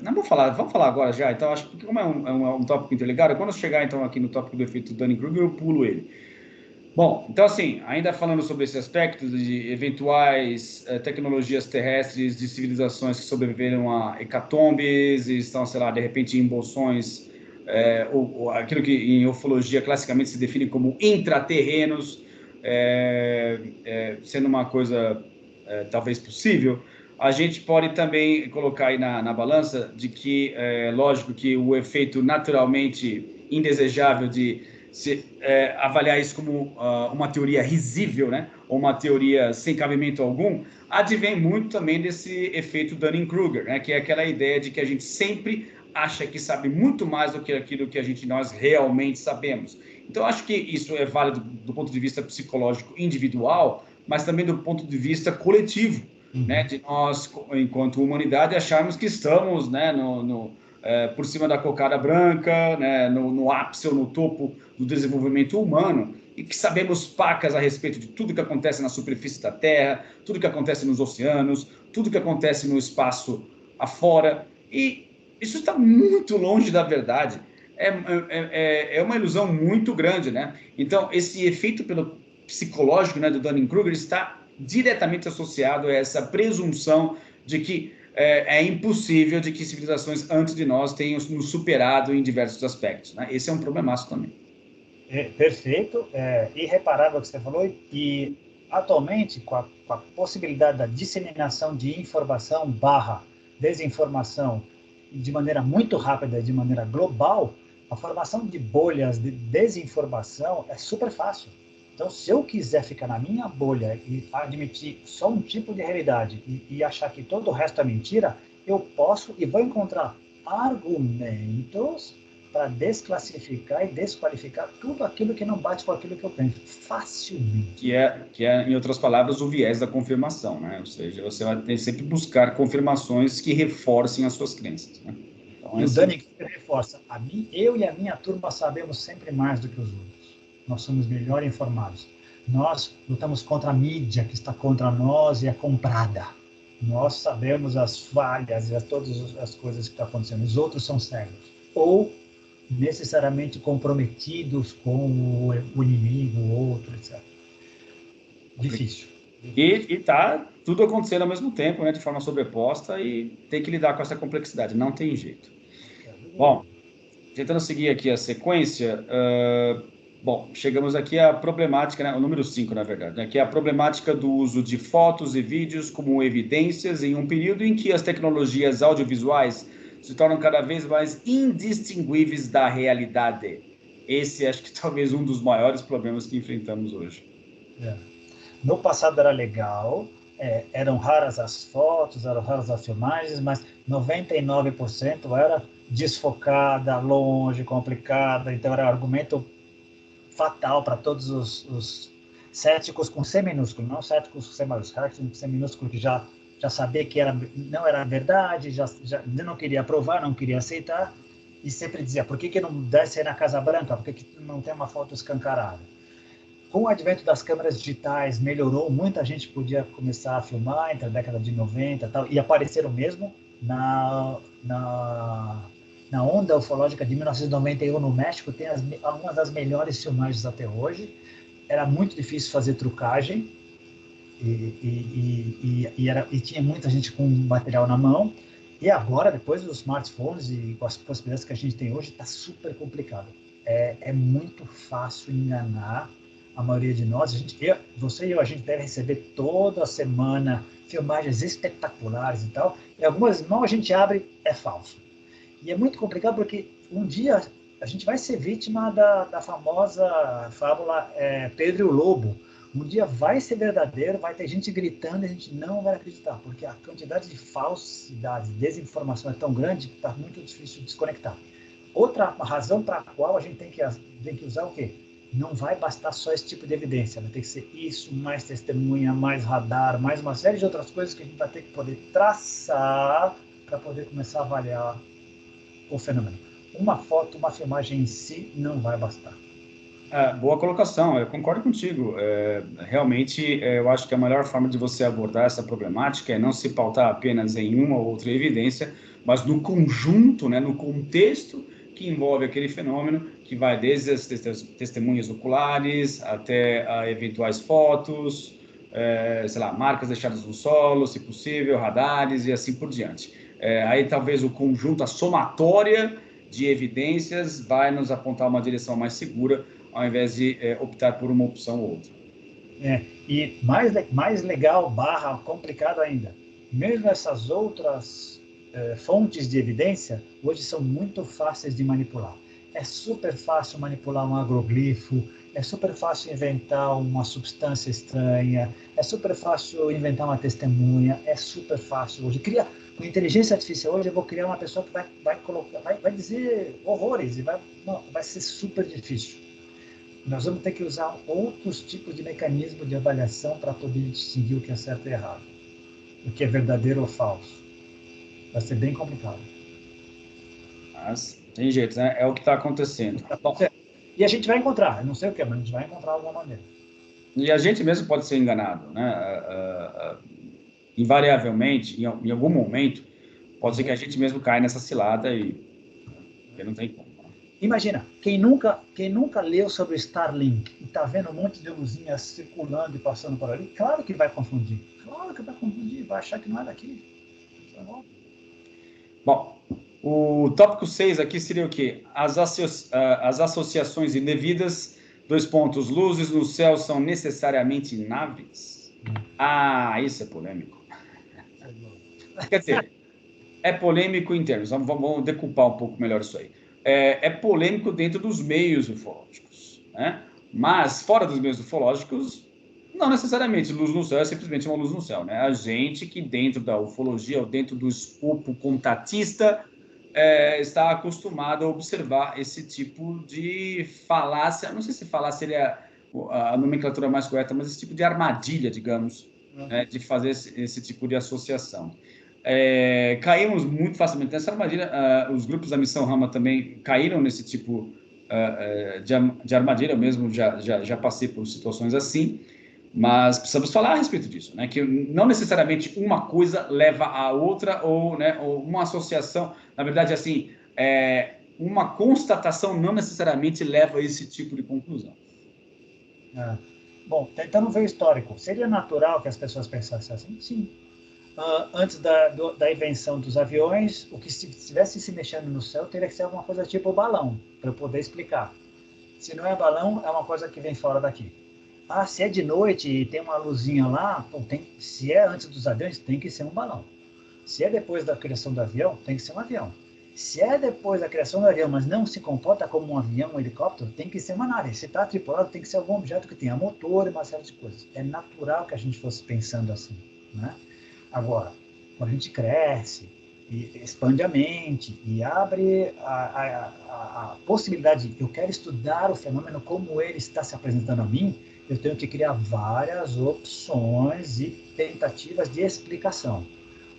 Não vamos falar agora já. Então, acho que como é um tópico interligado, quando eu chegar então aqui no tópico do efeito Dunning-Kruger, eu pulo ele. Bom, então assim, ainda falando sobre esse aspecto de eventuais tecnologias terrestres de civilizações que sobreviveram a hecatombes e estão, sei lá, de repente em bolsões, ou aquilo que em ufologia classicamente se define como intraterrenos, sendo uma coisa talvez possível, a gente pode também colocar aí na balança de que, lógico que o efeito naturalmente indesejável de avaliar isso como uma teoria risível, né? Ou uma teoria sem cabimento algum, advém muito também desse efeito Dunning-Kruger, né? Que é aquela ideia de que a gente sempre acha que sabe muito mais do que aquilo que nós realmente sabemos. Então, acho que isso é válido do ponto de vista psicológico individual, mas também do ponto de vista coletivo, né? De nós, enquanto humanidade, acharmos que estamos, né, por cima da cocada branca, né, no ápice ou no topo do desenvolvimento humano, e que sabemos pacas a respeito de tudo que acontece na superfície da Terra, tudo que acontece nos oceanos, tudo que acontece no espaço afora, e isso está muito longe da verdade. É uma ilusão muito grande, né? Então, esse efeito psicológico, né, do Dunning-Kruger está diretamente associado a essa presunção de que é impossível de que civilizações antes de nós tenham nos superado em diversos aspectos, né? Esse é um problemaço também. Perfeito, irreparável o que você falou, e atualmente, com a possibilidade da disseminação de informação / desinformação de maneira muito rápida, de maneira global, a formação de bolhas de desinformação é super fácil. Então, se eu quiser ficar na minha bolha e admitir só um tipo de realidade e achar que todo o resto é mentira, eu posso e vou encontrar argumentos para desclassificar e desqualificar tudo aquilo que não bate com aquilo que eu penso, facilmente. Que é, em outras palavras, o viés da confirmação, né? Ou seja, você vai ter sempre buscar confirmações que reforcem as suas crenças, né? Então, e o Dunning reforça, eu e a minha turma sabemos sempre mais do que os outros. nós somos melhor informados. Nós lutamos contra a mídia, que está contra nós e é comprada. Nós sabemos as falhas e todas as coisas que estão acontecendo. Os outros são cegos. Ou necessariamente comprometidos com o inimigo, o outro, etc. Difícil. E está tudo acontecendo ao mesmo tempo, né, de forma sobreposta, e tem que lidar com essa complexidade, não tem jeito. Bom, tentando seguir aqui a sequência, bom, chegamos aqui à problemática, né, o número 5, na verdade, né, que é a problemática do uso de fotos e vídeos como evidências em um período em que as tecnologias audiovisuais se tornam cada vez mais indistinguíveis da realidade. Esse acho que talvez um dos maiores problemas que enfrentamos hoje. No passado era legal, eram raras as fotos, eram raras as filmagens, mas 99% era desfocada, longe, complicada, então era argumento fatal para todos os céticos com C minúsculo, não céticos com C maiúsculo, com C minúsculo que já sabia que não era verdade, já não queria aprovar, não queria aceitar, e sempre dizia, por que não desce aí na Casa Branca, por que não tem uma foto escancarada? Com o advento das câmeras digitais, melhorou, muita gente podia começar a filmar entre a década de 90 e tal, e apareceram mesmo na onda ufológica de 1991 no México, tem uma das melhores filmagens até hoje. Era muito difícil fazer trucagem, e tinha muita gente com material na mão, e agora, depois dos smartphones e com as possibilidades que a gente tem hoje, está super complicado. É muito fácil enganar a maioria de nós. Você e eu, a gente deve receber toda semana filmagens espetaculares e tal, e algumas mal a gente abre, é falso. E é muito complicado porque um dia a gente vai ser vítima da famosa fábula Pedro e o Lobo. Um dia vai ser verdadeiro, vai ter gente gritando e a gente não vai acreditar, porque a quantidade de falsidade, desinformação é tão grande que está muito difícil de desconectar. Outra razão para a qual a gente tem que usar o quê? Não vai bastar só esse tipo de evidência, vai ter que ser isso, mais testemunha, mais radar, mais uma série de outras coisas que a gente vai ter que poder traçar para poder começar a avaliar o fenômeno. Uma foto, uma filmagem em si não vai bastar. Boa colocação, eu concordo contigo. Realmente, eu acho que a melhor forma de você abordar essa problemática é não se pautar apenas em uma ou outra evidência, mas no conjunto, né, no contexto que envolve aquele fenômeno, que vai desde as testemunhas oculares até a eventuais fotos, sei lá, marcas deixadas no solo, se possível, radares e assim por diante. Aí talvez o conjunto, a somatória de evidências vai nos apontar uma direção mais segura, ao invés de optar por uma opção ou outra. E mais legal, complicado ainda, mesmo essas outras fontes de evidência, hoje são muito fáceis de manipular. É super fácil manipular um agroglifo, é super fácil inventar uma substância estranha, é super fácil inventar uma testemunha, é super fácil hoje. Com inteligência artificial hoje eu vou criar uma pessoa que vai dizer horrores, e vai ser super difícil. Nós vamos ter que usar outros tipos de mecanismo de avaliação para poder distinguir o que é certo e errado, o que é verdadeiro ou falso. Vai ser bem complicado. Mas tem jeito, né? É o que está acontecendo. Bom, e a gente vai encontrar, eu não sei o que, mas a gente vai encontrar alguma maneira. E a gente mesmo pode ser enganado, né? Invariavelmente, em algum momento, pode ser que a gente mesmo caia nessa cilada e não tem como. Imagina, quem nunca leu sobre o Starlink e está vendo um monte de luzinhas circulando e passando por ali, claro que vai confundir. Claro que vai confundir, vai achar que não é daqui. Bom, o tópico 6 aqui seria o quê? As associações indevidas, luzes no céu são necessariamente naves? Isso é polêmico. Quer dizer, é polêmico em termos, vamos decupar um pouco melhor isso aí. É polêmico dentro dos meios ufológicos, né? Mas fora dos meios ufológicos, não necessariamente luz no céu é simplesmente uma luz no céu, né? A gente que dentro da ufologia ou dentro do escopo contatista está acostumado a observar esse tipo de falácia, não sei se falácia seria a nomenclatura mais correta, mas esse tipo de armadilha, digamos, de fazer esse tipo de associação. Caímos muito facilmente nessa armadilha. Os grupos da Missão Rama também caíram nesse tipo de armadilha. Eu mesmo já passei por situações assim, mas precisamos falar a respeito disso, né? Que não necessariamente uma coisa leva a outra, ou, né, ou uma associação, na verdade, assim, uma constatação não necessariamente leva a esse tipo de conclusão. Bom, tentando ver o histórico, seria natural que as pessoas pensassem assim? Sim. Antes da invenção dos aviões, o que estivesse se mexendo no céu teria que ser alguma coisa tipo balão, para eu poder explicar. Se não é balão, é uma coisa que vem fora daqui. Se é de noite e tem uma luzinha lá, se é antes dos aviões, tem que ser um balão. Se é depois da criação do avião, tem que ser um avião. Se é depois da criação do avião, mas não se comporta como um avião, um helicóptero, tem que ser uma nave. Se está tripulado, tem que ser algum objeto que tenha motor e uma série de coisas. É natural que a gente fosse pensando assim, né? Agora, quando a gente cresce e expande a mente e abre a possibilidade de eu quero estudar o fenômeno como ele está se apresentando a mim, eu tenho que criar várias opções e tentativas de explicação.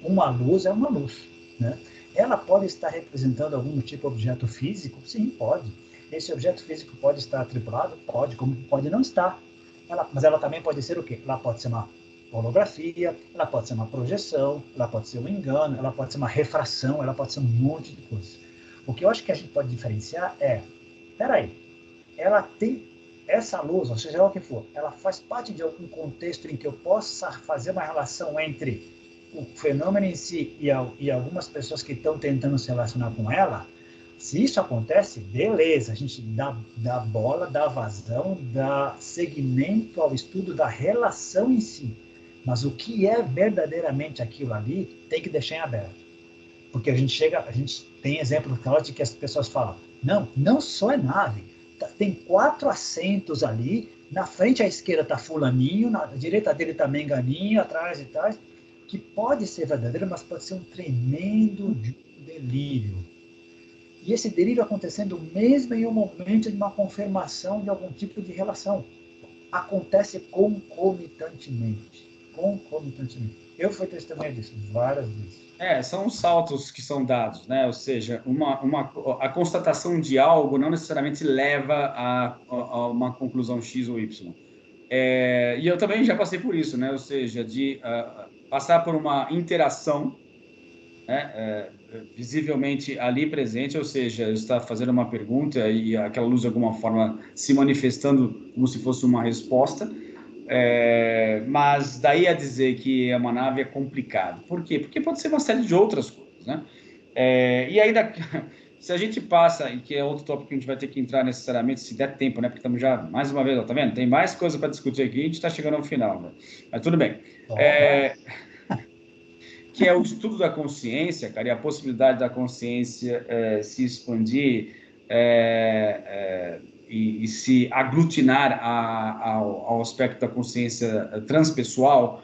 Uma luz é uma luz, né? Ela pode estar representando algum tipo de objeto físico? Sim, pode. Esse objeto físico pode estar tripulado? Pode, como pode não estar. Mas ela também pode ser o quê? Ela pode ser uma holografia, ela pode ser uma projeção, ela pode ser um engano, ela pode ser uma refração, ela pode ser um monte de coisas. O que eu acho que a gente pode diferenciar peraí, ela tem essa luz, ou seja, o que for, ela faz parte de algum contexto em que eu possa fazer uma relação entre o fenômeno em si e algumas pessoas que estão tentando se relacionar com ela. Se isso acontece, beleza, a gente dá bola, dá vazão, dá seguimento ao estudo da relação em si. Mas o que é verdadeiramente aquilo ali, tem que deixar em aberto. Porque a gente tem exemplo de que as pessoas falam, não só é nave, tem 4 assentos ali, na frente à esquerda está fulaninho, na direita dele está menganinho, atrás e tal, que pode ser verdadeiro, mas pode ser um tremendo delírio. E esse delírio acontecendo mesmo em um momento de uma confirmação de algum tipo de relação. Acontece concomitantemente. Eu fui testemunha disso várias vezes. São os saltos que são dados, né? Ou seja, a constatação de algo não necessariamente leva a uma conclusão X ou Y. E eu também já passei por isso, né? Ou seja, de passar por uma interação, né? Visivelmente ali presente, ou seja, está fazendo uma pergunta e aquela luz de alguma forma se manifestando como se fosse uma resposta. Mas daí a dizer que é uma nave é complicado. Por quê? Porque pode ser uma série de outras coisas, né? E aí, se a gente passa, e que é outro tópico que a gente vai ter que entrar necessariamente, se der tempo, né? Porque estamos já, mais uma vez, ó, tá vendo? Tem mais coisa para discutir aqui, a gente está chegando ao final, né? Mas tudo bem. Que é o estudo da consciência, cara, e a possibilidade da consciência se expandir e se aglutinar ao aspecto da consciência transpessoal,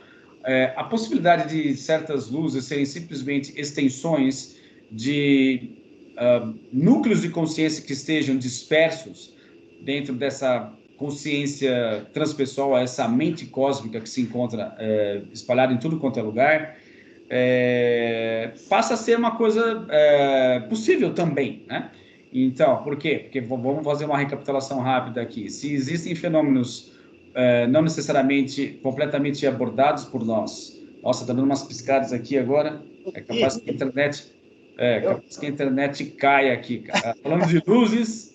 a possibilidade de certas luzes serem simplesmente extensões de núcleos de consciência que estejam dispersos dentro dessa consciência transpessoal, essa mente cósmica que se encontra espalhada em tudo quanto é lugar, passa a ser uma coisa possível também, né? Então, por quê? Porque vamos fazer uma recapitulação rápida aqui. Se existem fenômenos não necessariamente completamente abordados por nós, nossa, tá dando umas piscadas aqui agora, é capaz que a internet caia aqui, cara. Falando de luzes...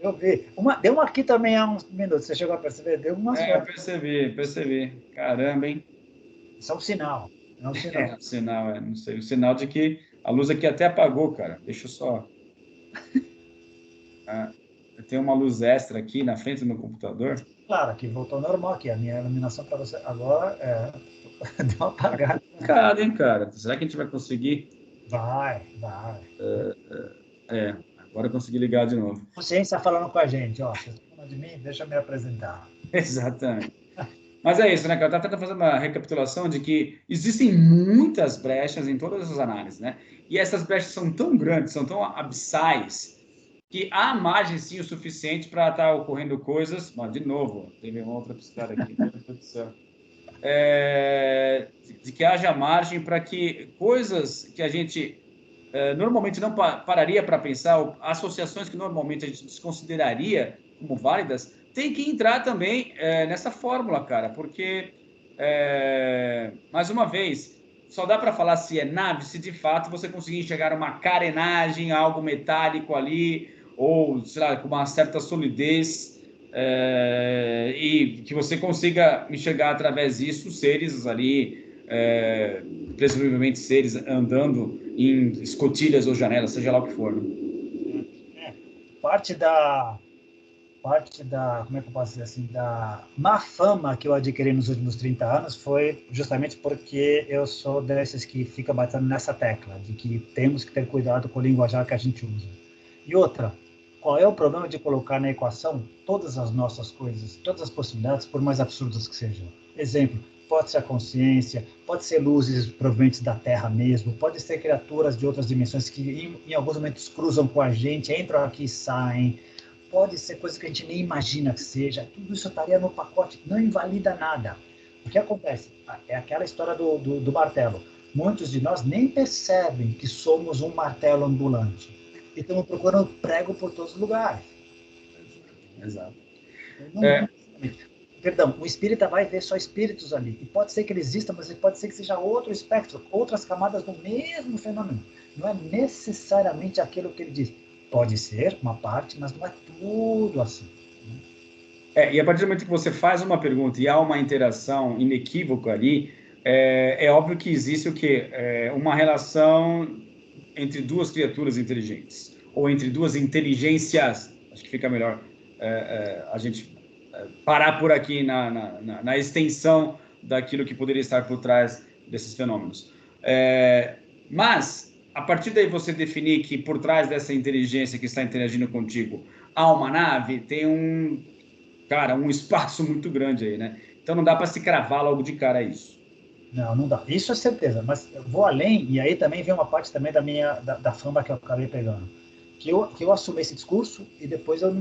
Eu vi. Deu uma aqui também há uns minutos, você chegou a perceber? Deu uma só. Percebi. Caramba, hein? Isso é um sinal. É um sinal. Um sinal, não sei. O sinal de que a luz aqui até apagou, cara. Deixa eu só... eu tenho uma luz extra aqui na frente do meu computador. Claro, aqui voltou normal aqui. A minha iluminação para você agora deu uma apagada. Complicado, hein, cara? Será que a gente vai conseguir? Vai. Agora eu consegui ligar de novo. Consciência falando com a gente, ó. Você está falando de mim? Deixa eu me apresentar. Exatamente. Mas é isso, né, cara? Eu tentando fazer uma recapitulação de que existem muitas brechas em todas as análises, né? E essas brechas são tão grandes, são tão abissais, que há margem, sim, o suficiente para estar ocorrendo coisas... Mas, de novo, teve uma outra piscada aqui, meu Deus do céu. De que haja margem para que coisas que a gente normalmente não pararia para pensar, associações que normalmente a gente desconsideraria como válidas, tem que entrar também nessa fórmula, cara, porque, mais uma vez, só dá para falar se é nave, se de fato você conseguir enxergar uma carenagem, algo metálico ali, ou, sei lá, com uma certa solidez, e que você consiga enxergar através disso seres ali, presumivelmente seres andando em escotilhas ou janelas, seja lá o que for. Né? Parte da, como é que eu posso dizer assim, da má fama que eu adquiri nos últimos 30 anos foi justamente porque eu sou desses que fica batendo nessa tecla, de que temos que ter cuidado com o linguajar que a gente usa. E outra, qual é o problema de colocar na equação todas as nossas coisas, todas as possibilidades, por mais absurdas que sejam? Exemplo, pode ser a consciência, pode ser luzes provenientes da Terra mesmo, pode ser criaturas de outras dimensões que em alguns momentos cruzam com a gente, entram aqui e saem, pode ser coisa que a gente nem imagina que seja, tudo isso estaria no pacote, não invalida nada. O que acontece? É aquela história do martelo. Muitos de nós nem percebem que somos um martelo ambulante. E estamos procurando prego por todos os lugares. Exato. Perdão, o espírita vai ver só espíritos ali. E pode ser que ele exista, mas pode ser que seja outro espectro, outras camadas do mesmo fenômeno. Não é necessariamente aquilo que ele diz. Pode ser uma parte, mas não é tudo assim. E a partir do momento que você faz uma pergunta e há uma interação inequívoca ali, é óbvio que existe o quê? Uma relação entre duas criaturas inteligentes, ou entre duas inteligências. Acho que fica melhor a gente parar por aqui na extensão daquilo que poderia estar por trás desses fenômenos. Mas, a partir daí você definir que por trás dessa inteligência que está interagindo contigo há uma nave, tem um espaço muito grande aí, né? Então não dá para se cravar logo de cara isso. Não, não dá. Isso é certeza, mas eu vou além, e aí também vem uma parte também da fama que eu acabei pegando. Que eu assumi esse discurso e depois eu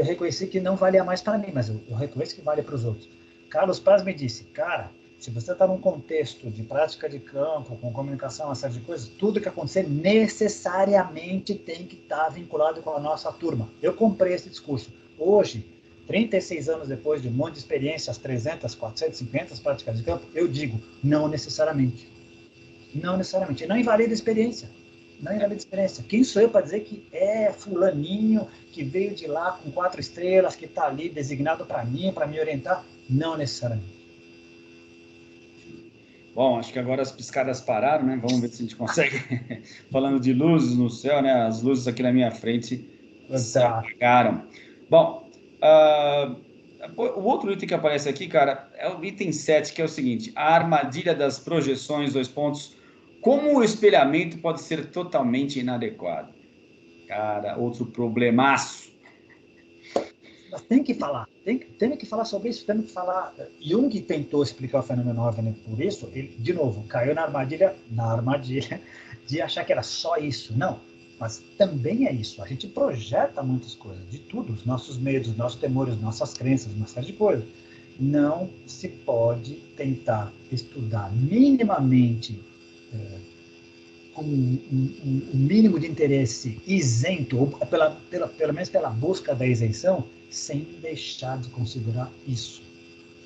reconheci que não valia mais para mim, mas eu reconheço que vale para os outros. Carlos Paz me disse, cara, se você está num contexto de prática de campo, com comunicação, uma série de coisas, tudo que acontecer necessariamente tem que estar vinculado com a nossa turma. Eu comprei esse discurso. Hoje, 36 anos depois de um monte de experiências, 300, 450 práticas de campo, eu digo, não necessariamente. Não necessariamente. E não invalida a experiência. Não invalida a experiência. Quem sou eu para dizer que é fulaninho que veio de lá com 4 estrelas, que está ali designado para mim, para me orientar? Não necessariamente. Bom, acho que agora as piscadas pararam, né? Vamos ver se a gente consegue. Falando de luzes no céu, né? As luzes aqui na minha frente se apagaram. Bom, o outro item que aparece aqui, cara, é o item 7, que é o seguinte: a armadilha das projeções, 2 pontos. Como o espelhamento pode ser totalmente inadequado? Cara, outro problemaço. Mas tem que falar, tem que falar sobre isso, tem que falar. Jung tentou explicar o fenômeno OVNI por isso, ele, de novo, caiu na armadilha de achar que era só isso. Não, mas também é isso. A gente projeta muitas coisas, de tudo, os nossos medos, nossos temores, nossas crenças, uma série de coisas. Não se pode tentar estudar minimamente com um mínimo de interesse isento, ou pelo menos pela busca da isenção, sem deixar de considerar isso.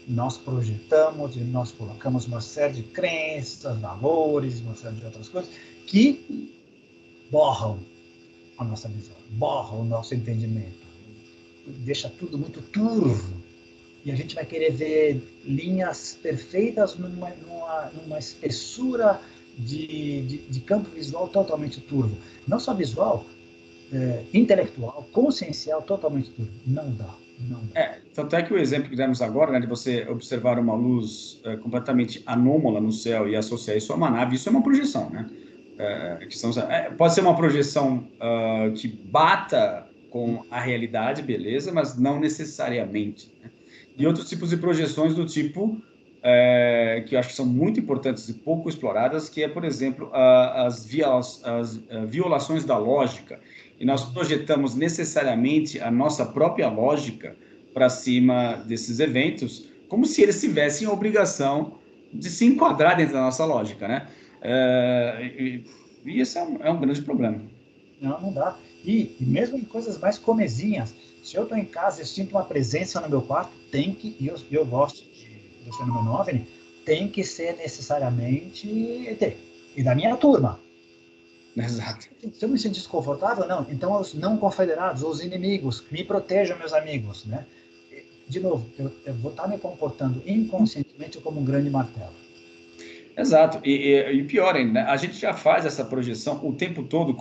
Nós projetamos e nós colocamos uma série de crenças, valores, uma série de outras coisas que borram a nossa visão, borram o nosso entendimento, deixa tudo muito turvo. E a gente vai querer ver linhas perfeitas numa espessura de campo visual totalmente turvo. Não só visual, intelectual, consciencial, totalmente turvo. Não dá. Tanto é que o exemplo que demos agora, né, de você observar uma luz completamente anômala no céu e associar isso a uma nave, isso é uma projeção, né? Pode ser uma projeção que bata com a realidade, beleza, mas não necessariamente. Né? E outros tipos de projeções do tipo que eu acho que são muito importantes e pouco exploradas, que é, por exemplo, as violações da lógica. E nós projetamos necessariamente a nossa própria lógica para cima desses eventos, como se eles tivessem a obrigação de se enquadrar dentro da nossa lógica, né? E isso é um grande problema. Não, não dá. E mesmo em coisas mais comezinhas, se eu estou em casa e sinto uma presença no meu quarto, tem que, e eu gosto do fenômeno OVNI, tem que ser necessariamente ET. E da minha turma. Exato. Se eu me sentir desconfortável, não. Então, os não confederados, os inimigos, me protejam, meus amigos, né? De novo, eu vou estar me comportando inconscientemente como um grande martelo. Exato. E pior ainda, né? A gente já faz essa projeção o tempo todo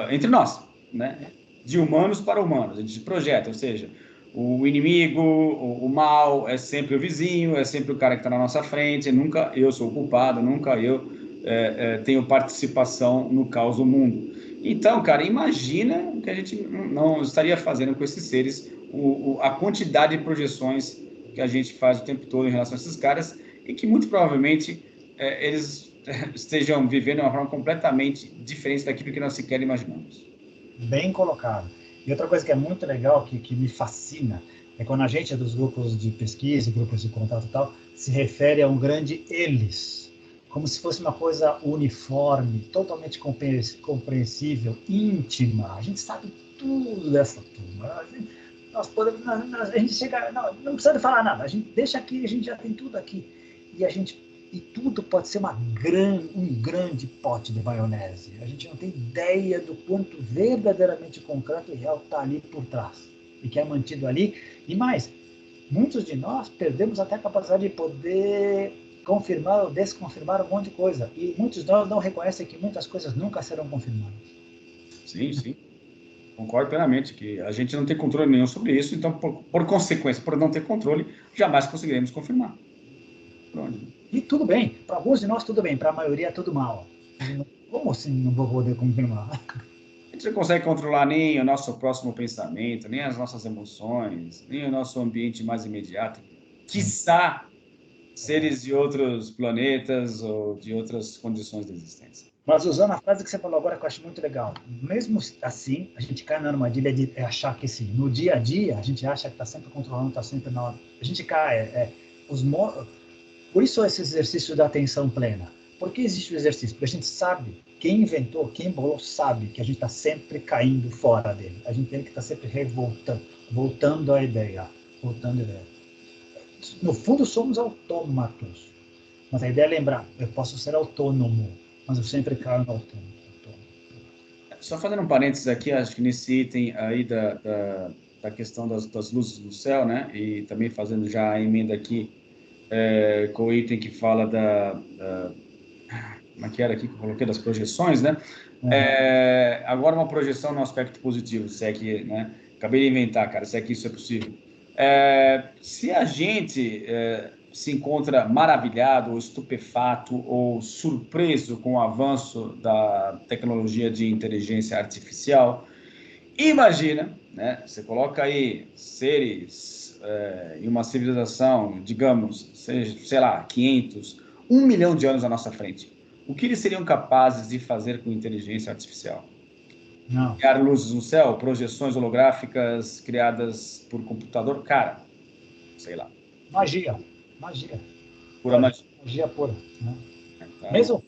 entre nós, né? De humanos para humanos. A gente projeta, ou seja, o inimigo, o mal é sempre o vizinho, é sempre o cara que está na nossa frente, nunca eu sou o culpado, nunca eu tenho participação no caos do mundo. Então, cara, imagina o que a gente não estaria fazendo com esses seres, a quantidade de projeções que a gente faz o tempo todo em relação a esses caras, e que muito provavelmente eles estejam vivendo de uma forma completamente diferente daquilo que nós sequer imaginamos. Bem colocado. E outra coisa que é muito legal, que me fascina, é quando a gente dos grupos de pesquisa, grupos de contato e tal, se refere a um grande eles, como se fosse uma coisa uniforme, totalmente compreensível, íntima. A gente sabe tudo dessa turma. Nós podemos, a gente chega, não precisa de falar nada, a gente deixa aqui, a gente já tem tudo aqui. E tudo pode ser um grande pote de maionese. A gente não tem ideia do quanto verdadeiramente concreto e real está ali por trás. E que é mantido ali. E mais, muitos de nós perdemos até a capacidade de poder confirmar ou desconfirmar um monte de coisa. E muitos de nós não reconhecem que muitas coisas nunca serão confirmadas. Sim, sim. Concordo plenamente que a gente não tem controle nenhum sobre isso, então, por consequência, por não ter controle, jamais conseguiremos confirmar. Pronto. E tudo bem, para alguns de nós tudo bem, para a maioria é tudo mal. Como assim não vou poder confirmar? A gente não consegue controlar nem o nosso próximo pensamento, nem as nossas emoções, nem o nosso ambiente mais imediato. Quiçá seres de outros planetas ou de outras condições de existência. Mas usando a frase que você falou agora, que eu acho muito legal, mesmo assim, a gente cai na armadilha de achar que sim, no dia a dia, a gente acha que está sempre controlando, está sempre na hora. A gente cai. Por isso esse exercício da atenção plena. Por que existe o exercício? Porque a gente sabe, quem inventou, quem bolou, sabe que a gente está sempre caindo fora dele. A gente tem que estar sempre voltando à ideia. No fundo, somos autômatos. Mas a ideia é lembrar, eu posso ser autônomo, mas eu sempre caio no autônomo. Só fazendo um parênteses aqui, acho que nesse item aí da questão das luzes do céu, né? E também fazendo já a emenda aqui com o item que fala como é que era aqui que eu coloquei, das projeções, né? Uhum. Agora uma projeção no aspecto positivo, se é que, né? Acabei de inventar, cara, se é que isso é possível. Se a gente se encontra maravilhado, ou estupefato, ou surpreso com o avanço da tecnologia de inteligência artificial, imagina, né? Você coloca aí seres em uma civilização, digamos, sei lá, 500, 1 milhão de anos à nossa frente. O que eles seriam capazes de fazer com inteligência artificial? Não. Criar luzes no céu, projeções holográficas criadas por computador? Cara, sei lá. Magia. Pura magia. Magia pura. Né? Então... Mesmo,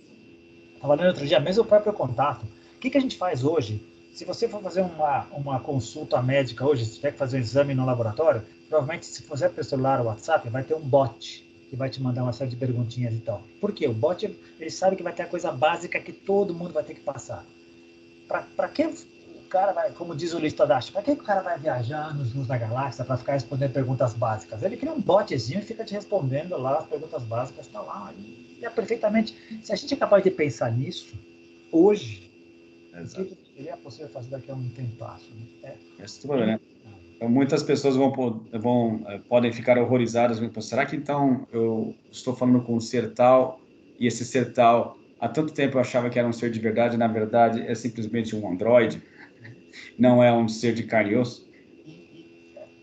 estava lendo outro dia, mesmo o próprio contato. O que a gente faz hoje? Se você for fazer uma consulta médica hoje, se tiver que fazer um exame no laboratório, provavelmente se for pelo celular ou WhatsApp, vai ter um bot que vai te mandar uma série de perguntinhas e tal. Por quê? O bot, ele sabe que vai ter a coisa básica que todo mundo vai ter que passar. Para que o cara vai, como diz o Lista Dash, para que o cara vai viajar nos da galáxia para ficar respondendo perguntas básicas? Ele cria um botzinho e fica te respondendo lá as perguntas básicas, está lá. E é perfeitamente. Se a gente é capaz de pensar nisso, hoje, o que seria possível fazer daqui a um tempo? Né? Então, muitas pessoas podem ficar horrorizadas. Será que então eu estou falando com um ser tal e esse ser tal há tanto tempo eu achava que era um ser de verdade, na verdade é simplesmente um androide, não é um ser de carne e osso?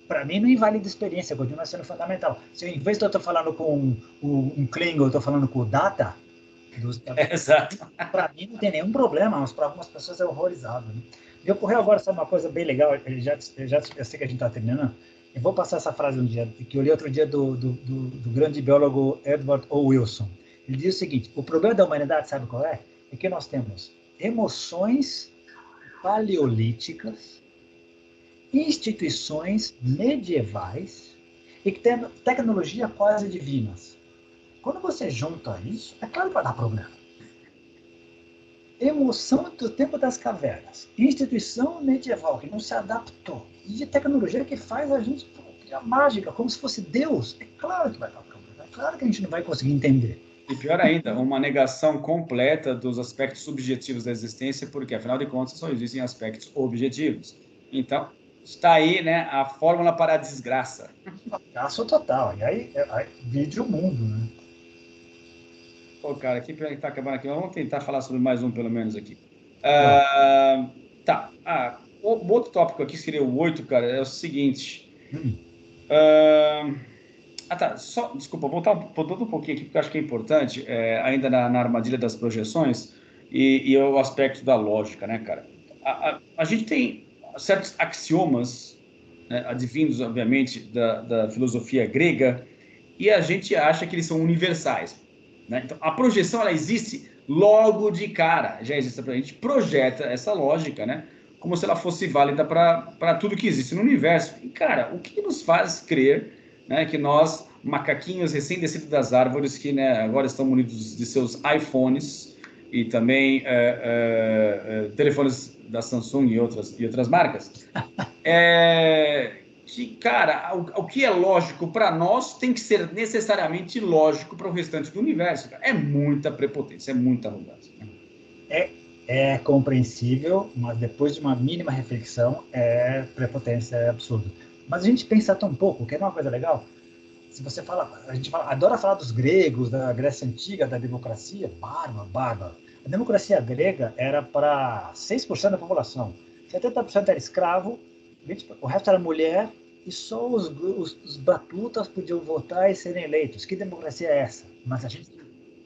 Para mim não invalida a experiência, continua sendo fundamental. Se em vez de eu estar falando com um Klingon, eu estou falando com o Data, exato. Para mim não tem nenhum problema, mas para algumas pessoas é horrorizado. Né? Me ocorreu agora, sabe, uma coisa bem legal, eu sei que a gente está terminando, eu vou passar essa frase um dia, que eu li outro dia do grande biólogo Edward O. Wilson. Ele diz o seguinte: o problema da humanidade, sabe qual é? É que nós temos emoções paleolíticas, instituições medievais e que tem tecnologia quase divinas. Quando você junta isso, é claro que vai dar problema. Emoção do tempo das cavernas, instituição medieval que não se adaptou, e de tecnologia que faz a gente criar mágica, como se fosse Deus, é claro que vai dar problema, é claro que a gente não vai conseguir entender. E pior ainda, uma negação completa dos aspectos subjetivos da existência, porque, afinal de contas, só existem aspectos objetivos. Então, está aí, né, a fórmula para a desgraça. Fracasso total. E aí vide o mundo, né? Pô, cara, que pena que está acabando aqui. Vamos tentar falar sobre mais um, pelo menos, aqui. Tá. O outro tópico aqui seria o 8, cara, é o seguinte. Tá. Desculpa, voltando um pouquinho aqui, porque eu acho que é importante, ainda na armadilha das projeções e o aspecto da lógica, né, cara? A gente tem certos axiomas, né, advindos, obviamente, da filosofia grega, e a gente acha que eles são universais, né? Então, a projeção, ela existe logo de cara, já existe. A gente projeta essa lógica, né, como se ela fosse válida para tudo que existe no universo. E, cara, o que nos faz crer, né, que nós, macaquinhos recém-descidos das árvores, que, né, agora estão munidos de seus iPhones e também telefones da Samsung e outras marcas, que, cara, o que é lógico para nós tem que ser necessariamente lógico para o restante do universo. Cara. É muita prepotência, é muita arrogância. Né? É compreensível, mas depois de uma mínima reflexão, prepotência, é absurdo. Mas a gente pensa tão pouco, que é uma coisa legal. Se você fala, adora falar dos gregos, da Grécia Antiga, da democracia, bárbaro. A democracia grega era para 6% da população. 70% era escravo, 20%, o resto era mulher, e só os batutas podiam votar e serem eleitos. Que democracia é essa? Mas a gente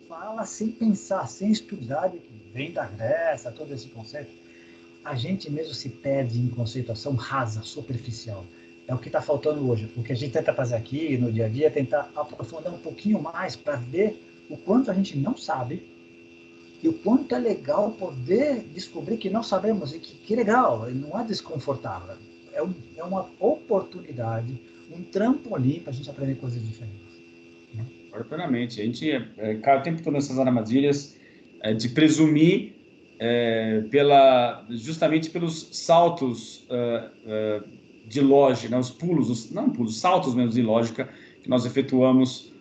fala sem pensar, sem estudar, que vem da Grécia, todo esse conceito. A gente mesmo se perde em conceituação rasa, superficial. É o que está faltando hoje. O que a gente tenta fazer aqui no dia a dia é tentar aprofundar um pouquinho mais para ver o quanto a gente não sabe e o quanto é legal poder descobrir que não sabemos e que legal, não é desconfortável. É uma oportunidade, um trampolim para a gente aprender coisas diferentes. Né? Plenamente. A gente cai o tempo todo nessas armadilhas de presumir justamente pelos saltos de lógica, né? Os saltos mesmo de lógica que nós efetuamos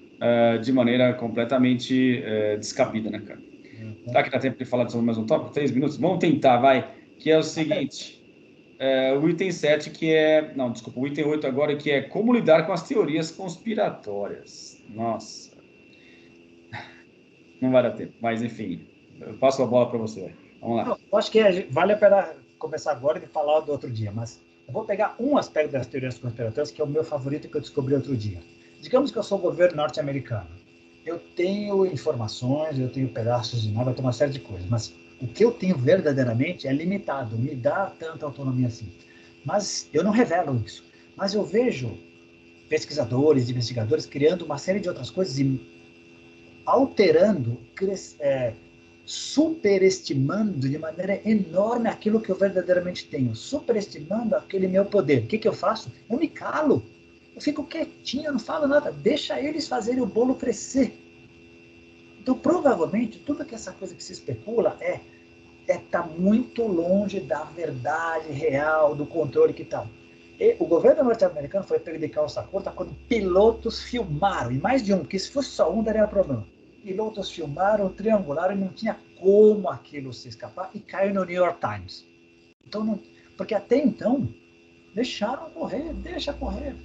de maneira completamente descabida, né, cara? Será que dá tempo de falar sobre mais um tópico? 3 minutos? Vamos tentar, vai. Que é o seguinte, o item 7, que é... Não, desculpa, o item 8 agora, que é como lidar com as teorias conspiratórias. Nossa. Não vai dar tempo, mas enfim, eu passo a bola para você. Vamos lá. Eu acho que vale a pena começar agora e falar do outro dia, mas eu vou pegar um aspecto das teorias conspiratórias que é o meu favorito que eu descobri outro dia. Digamos que eu sou o governo norte-americano. Eu tenho informações, eu tenho pedaços de nada, eu tenho uma série de coisas, mas o que eu tenho verdadeiramente é limitado, me dá tanta autonomia assim. Mas eu não revelo isso. Mas eu vejo pesquisadores, investigadores criando uma série de outras coisas e alterando, superestimando de maneira enorme aquilo que eu verdadeiramente tenho, superestimando aquele meu poder. O que eu faço? Eu me calo. Eu fico quietinho, eu não falo nada. Deixa eles fazerem o bolo crescer. Então, provavelmente, tudo que essa coisa que se especula tá muito longe da verdade real, do controle que está. O governo norte-americano foi pego de calça curta quando pilotos filmaram, e mais de um, porque se fosse só um, daria problema. Pilotos filmaram, triangularam, e não tinha como aquilo se escapar, e caiu no New York Times. Então, porque até então, deixaram correr, deixa correr.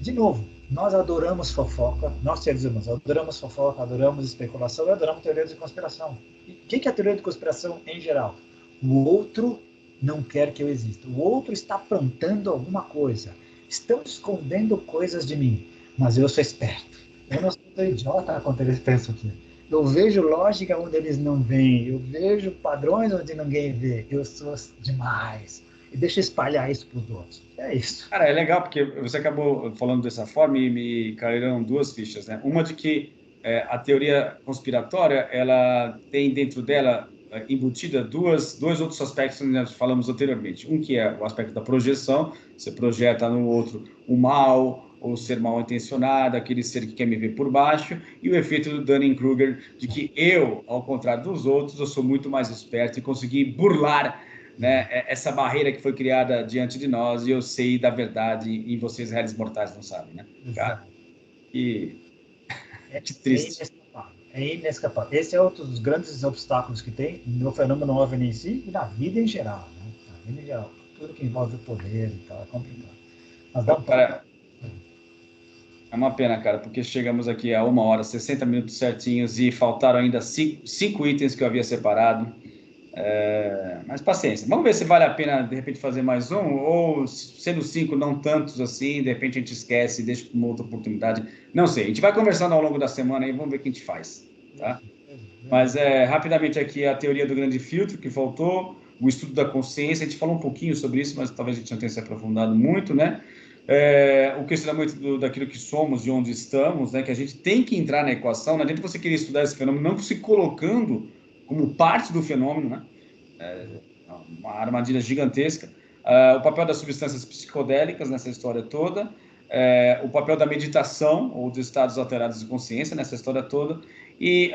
De novo, nós adoramos fofoca, nós seres humanos adoramos fofoca, adoramos especulação e adoramos teoria de conspiração. E o que é a teoria de conspiração em geral? O outro não quer que eu exista. O outro está aprontando alguma coisa. Estão escondendo coisas de mim. Mas eu sou esperto. Eu não sou idiota quando eles pensam aqui. Eu vejo lógica onde eles não veem. Eu vejo padrões onde ninguém vê. Eu sou demais. E deixa eu espalhar isso para os outros. É isso. Cara, é legal porque você acabou falando dessa forma e me caíram duas fichas, né? Uma de que a teoria conspiratória, ela tem dentro dela embutida dois outros aspectos que nós falamos anteriormente. Um que é o aspecto da projeção, você projeta no outro o mal, ou ser mal intencionado, aquele ser que quer me ver por baixo, e o efeito do Dunning-Kruger, de que eu, ao contrário dos outros, eu sou muito mais esperto e consegui burlar, né, essa barreira que foi criada diante de nós, e eu sei da verdade, e vocês, réis mortais, não sabem, né? Cara, que triste. É inescapável. Esse é outro dos grandes obstáculos que tem no fenômeno OVNI em si e na vida em geral. Né? Na vida em geral. Tudo que envolve o poder e tal é complicado. Mas dá um Cara, é uma pena, cara, porque chegamos aqui a 1 hora, 60 minutos certinhos e faltaram ainda cinco itens que eu havia separado. Mas paciência. Vamos ver se vale a pena, de repente, fazer mais um, ou sendo 5, não tantos assim, de repente a gente esquece e deixa para uma outra oportunidade. Não sei, a gente vai conversando ao longo da semana e vamos ver o que a gente faz, tá? Mas, rapidamente aqui, a teoria do grande filtro, que faltou, o estudo da consciência, a gente falou um pouquinho sobre isso, mas talvez a gente não tenha se aprofundado muito, né? O questionamento daquilo que somos, de onde estamos, né? Que a gente tem que entrar na equação, não adianta você querer estudar esse fenômeno, não se colocando como parte do fenômeno, né? Uma armadilha gigantesca. O papel das substâncias psicodélicas nessa história toda, o papel da meditação ou dos estados alterados de consciência nessa história toda, e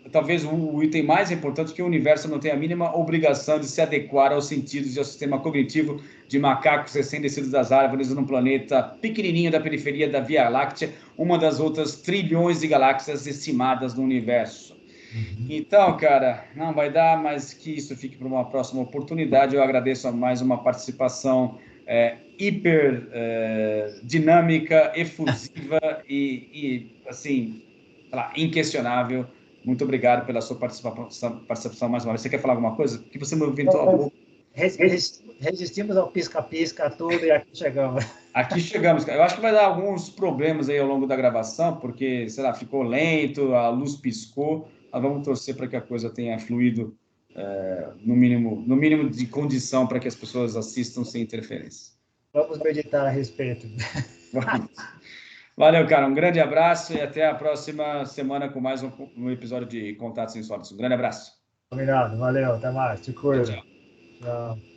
talvez o item mais importante, que o universo não tem a mínima obrigação de se adequar aos sentidos e ao sistema cognitivo de macacos recém-descidos das árvores num planeta pequenininho da periferia da Via Láctea, uma das outras trilhões de galáxias estimadas no universo. Então, cara, não vai dar, mas que isso fique para uma próxima oportunidade. Eu agradeço a mais uma participação hiper dinâmica, efusiva e assim, inquestionável. Muito obrigado pela sua participação mais uma vez. Você quer falar alguma coisa? Que você me inventou a boca. Resistimos ao pisca-pisca tudo e aqui chegamos. Aqui chegamos. Eu acho que vai dar alguns problemas aí ao longo da gravação, porque, sei lá, ficou lento, a luz piscou. Mas vamos torcer para que a coisa tenha fluído no mínimo de condição para que as pessoas assistam sem interferência. Vamos meditar a respeito. Valeu, cara. Um grande abraço e até a próxima semana com mais um episódio de Contatos Insólitos. Um grande abraço. Combinado. Valeu. Até mais. Te cuida. Tchau. Tchau.